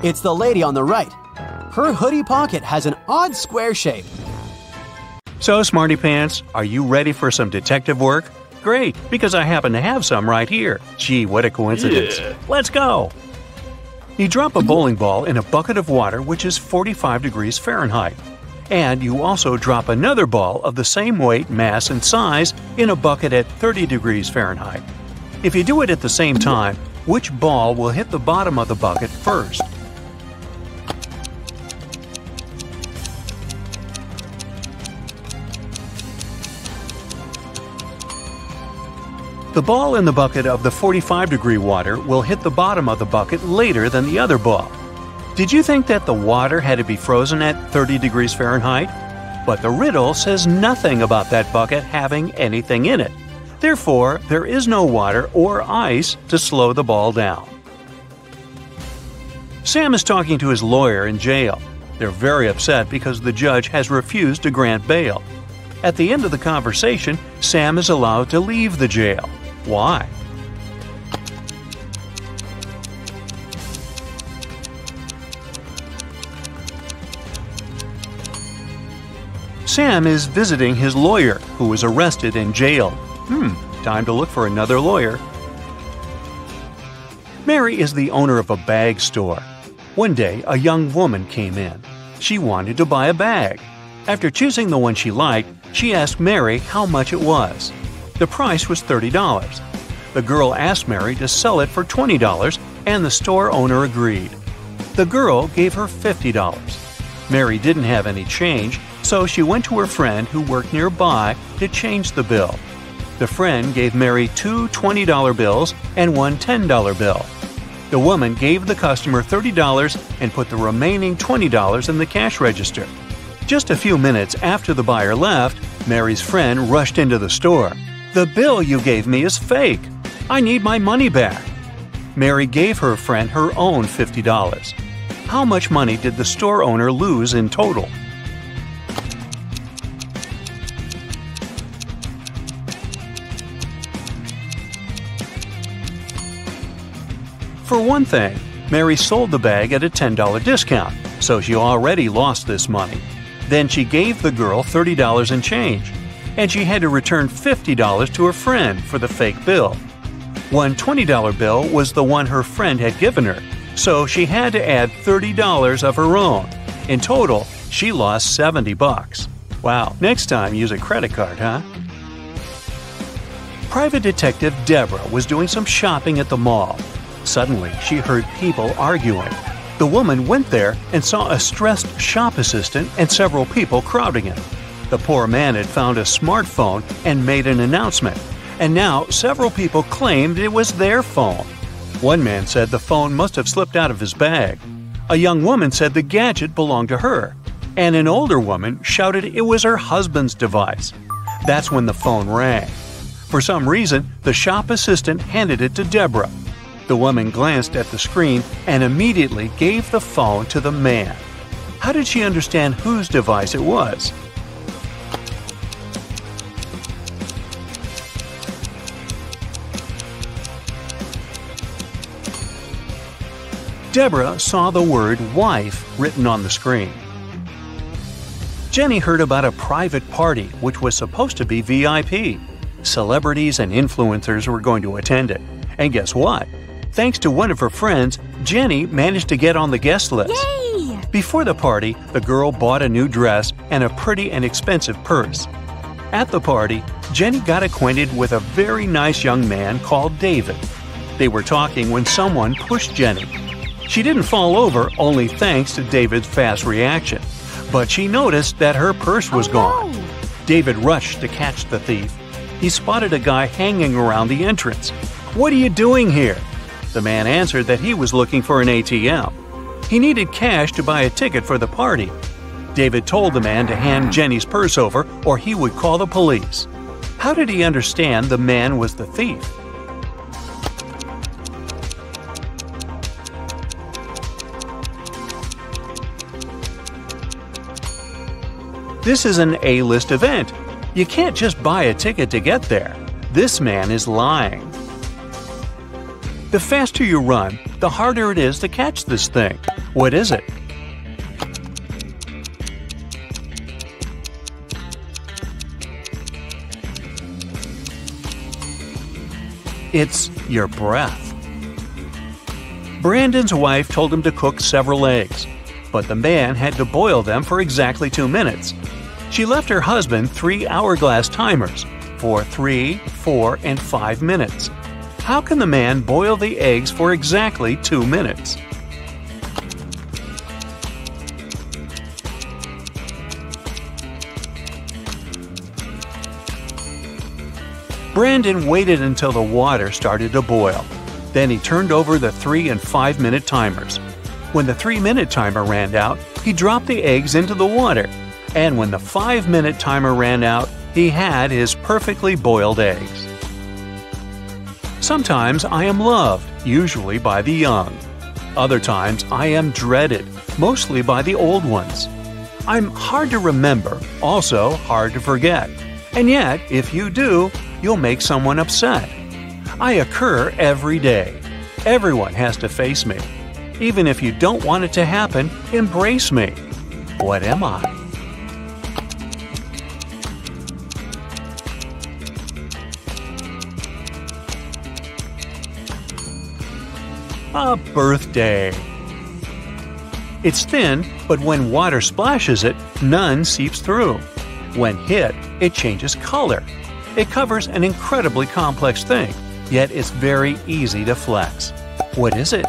[SPEAKER 3] It's the lady on the right. Her hoodie pocket has an odd square shape.
[SPEAKER 1] So, Smarty Pants, are you ready for some detective work? Great, because I happen to have some right here. Gee, what a coincidence. Yeah. Let's go! You drop a bowling ball in a bucket of water which is 45 degrees Fahrenheit. And you also drop another ball of the same weight, mass, and size in a bucket at 30 degrees Fahrenheit. If you do it at the same time, which ball will hit the bottom of the bucket first? The ball in the bucket of the 45-degree water will hit the bottom of the bucket later than the other ball. Did you think that the water had to be frozen at 30 degrees Fahrenheit? But the riddle says nothing about that bucket having anything in it. Therefore, there is no water or ice to slow the ball down. Sam is talking to his lawyer in jail. They're very upset because the judge has refused to grant bail. At the end of the conversation, Sam is allowed to leave the jail. Why? Sam is visiting his lawyer, who was arrested and jailed. Time to look for another lawyer. Mary is the owner of a bag store. One day, a young woman came in. She wanted to buy a bag. After choosing the one she liked, she asked Mary how much it was. The price was $30. The girl asked Mary to sell it for $20, and the store owner agreed. The girl gave her $50. Mary didn't have any change, so she went to her friend who worked nearby to change the bill. The friend gave Mary two $20 bills and one $10 bill. The woman gave the customer $30 and put the remaining $20 in the cash register. Just a few minutes after the buyer left, Mary's friend rushed into the store. "The bill you gave me is fake. I need my money back." Mary gave her friend her own $50. How much money did the store owner lose in total? For one thing, Mary sold the bag at a $10 discount, so she already lost this money. Then she gave the girl $30 in change, and she had to return $50 to her friend for the fake bill. One $20 bill was the one her friend had given her, so she had to add $30 of her own. In total, she lost $70. Wow, next time use a credit card, huh? Private Detective Deborah was doing some shopping at the mall. Suddenly, she heard people arguing. The woman went there and saw a stressed shop assistant and several people crowding him. The poor man had found a smartphone and made an announcement, and now several people claimed it was their phone. One man said the phone must have slipped out of his bag. A young woman said the gadget belonged to her, and an older woman shouted it was her husband's device. That's when the phone rang. For some reason, the shop assistant handed it to Deborah. The woman glanced at the screen and immediately gave the phone to the man. How did she understand whose device it was? Deborah saw the word wife written on the screen. Jenny heard about a private party which was supposed to be VIP. Celebrities and influencers were going to attend it. And guess what? Thanks to one of her friends, Jenny managed to get on the guest list.
[SPEAKER 7] Yay!
[SPEAKER 1] Before the party, the girl bought a new dress and a pretty and expensive purse. At the party, Jenny got acquainted with a very nice young man called David. They were talking when someone pushed Jenny. She didn't fall over, only thanks to David's fast reaction. But she noticed that her purse was gone.
[SPEAKER 7] No.
[SPEAKER 1] David rushed to catch the thief. He spotted a guy hanging around the entrance. "What are you doing here?" The man answered that he was looking for an ATM. He needed cash to buy a ticket for the party. David told the man to hand Jenny's purse over or he would call the police. How did he understand the man was the thief? This is an A-list event. You can't just buy a ticket to get there. This man is lying. The faster you run, the harder it is to catch this thing. What is it? It's your breath. Brandon's wife told him to cook several eggs, but the man had to boil them for exactly 2 minutes. She left her husband 3 hourglass timers for 3, 4, and 5 minutes. How can the man boil the eggs for exactly 2 minutes? Brandon waited until the water started to boil. Then he turned over the 3 and 5 minute timers. When the 3-minute timer ran out, he dropped the eggs into the water. And when the 5-minute timer ran out, he had his perfectly boiled eggs. Sometimes I am loved, usually by the young. Other times I am dreaded, mostly by the old ones. I'm hard to remember, also hard to forget. And yet, if you do, you'll make someone upset. I occur every day. Everyone has to face me. Even if you don't want it to happen, embrace me. What am I? A birthday. It's thin, but when water splashes it, none seeps through. When hit, it changes color. It covers an incredibly complex thing, yet it's very easy to flex. What is it?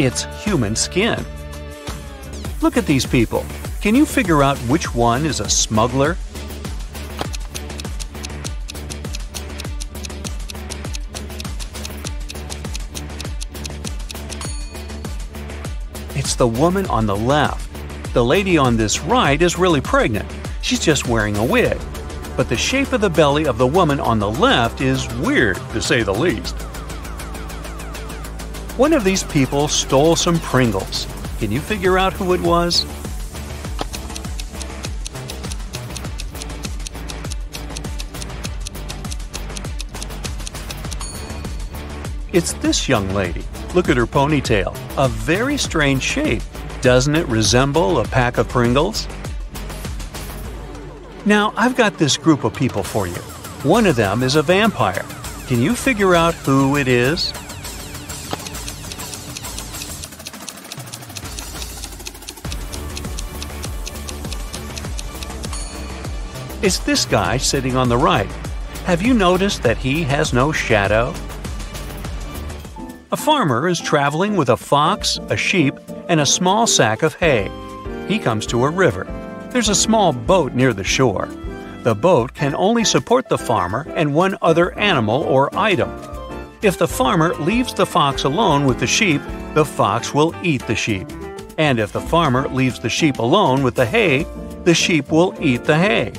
[SPEAKER 1] It's human skin. Look at these people. Can you figure out which one is a smuggler? It's the woman on the left. The lady on this right is really pregnant. She's just wearing a wig. But the shape of the belly of the woman on the left is weird, to say the least. One of these people stole some Pringles. Can you figure out who it was? It's this young lady. Look at her ponytail. A very strange shape. Doesn't it resemble a pack of Pringles? Now, I've got this group of people for you. One of them is a vampire. Can you figure out who it is? It's this guy sitting on the right. Have you noticed that he has no shadow? A farmer is traveling with a fox, a sheep, and a small sack of hay. He comes to a river. There's a small boat near the shore. The boat can only support the farmer and one other animal or item. If the farmer leaves the fox alone with the sheep, the fox will eat the sheep. And if the farmer leaves the sheep alone with the hay, the sheep will eat the hay.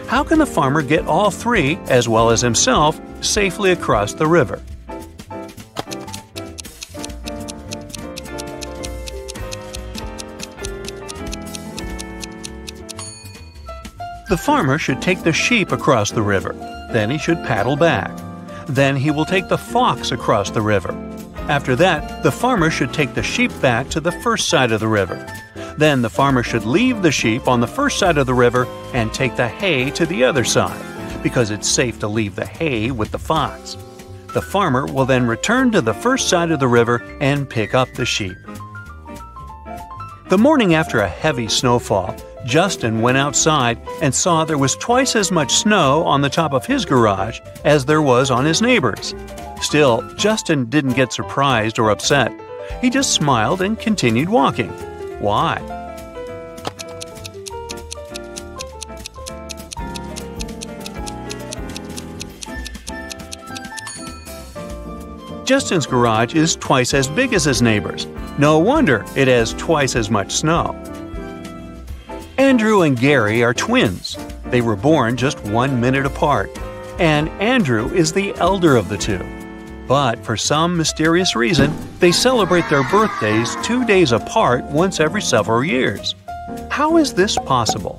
[SPEAKER 1] How can the farmer get all three, as well as himself, safely across the river? The farmer should take the sheep across the river. Then he should paddle back. Then he will take the fox across the river. After that, the farmer should take the sheep back to the first side of the river. Then the farmer should leave the sheep on the first side of the river and take the hay to the other side, because it's safe to leave the hay with the fox. The farmer will then return to the first side of the river and pick up the sheep. The morning after a heavy snowfall, Justin went outside and saw there was twice as much snow on the top of his garage as there was on his neighbor's. Still, Justin didn't get surprised or upset. He just smiled and continued walking. Why? Justin's garage is twice as big as his neighbor's. No wonder it has twice as much snow. Andrew and Gary are twins. They were born just 1 minute apart, and Andrew is the elder of the two. But for some mysterious reason, they celebrate their birthdays 2 days apart once every several years. How is this possible?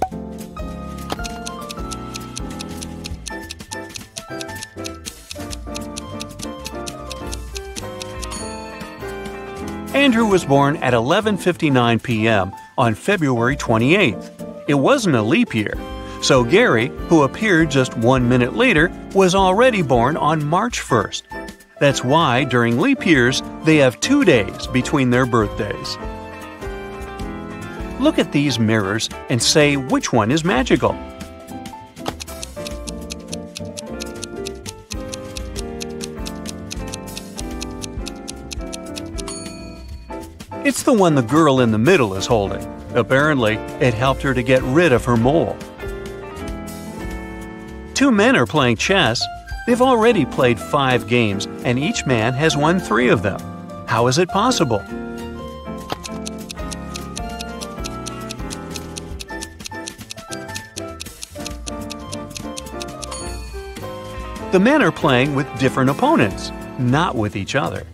[SPEAKER 1] Andrew was born at 11:59 p.m. on February 28th. It wasn't a leap year, so Gary, who appeared just 1 minute later, was already born on March 1st. That's why during leap years, they have 2 days between their birthdays. Look at these mirrors and say which one is magical. It's the one the girl in the middle is holding. Apparently, it helped her to get rid of her mole. 2 men are playing chess. They've already played 5 games, and each man has won 3 of them. How is it possible? The men are playing with different opponents, not with each other.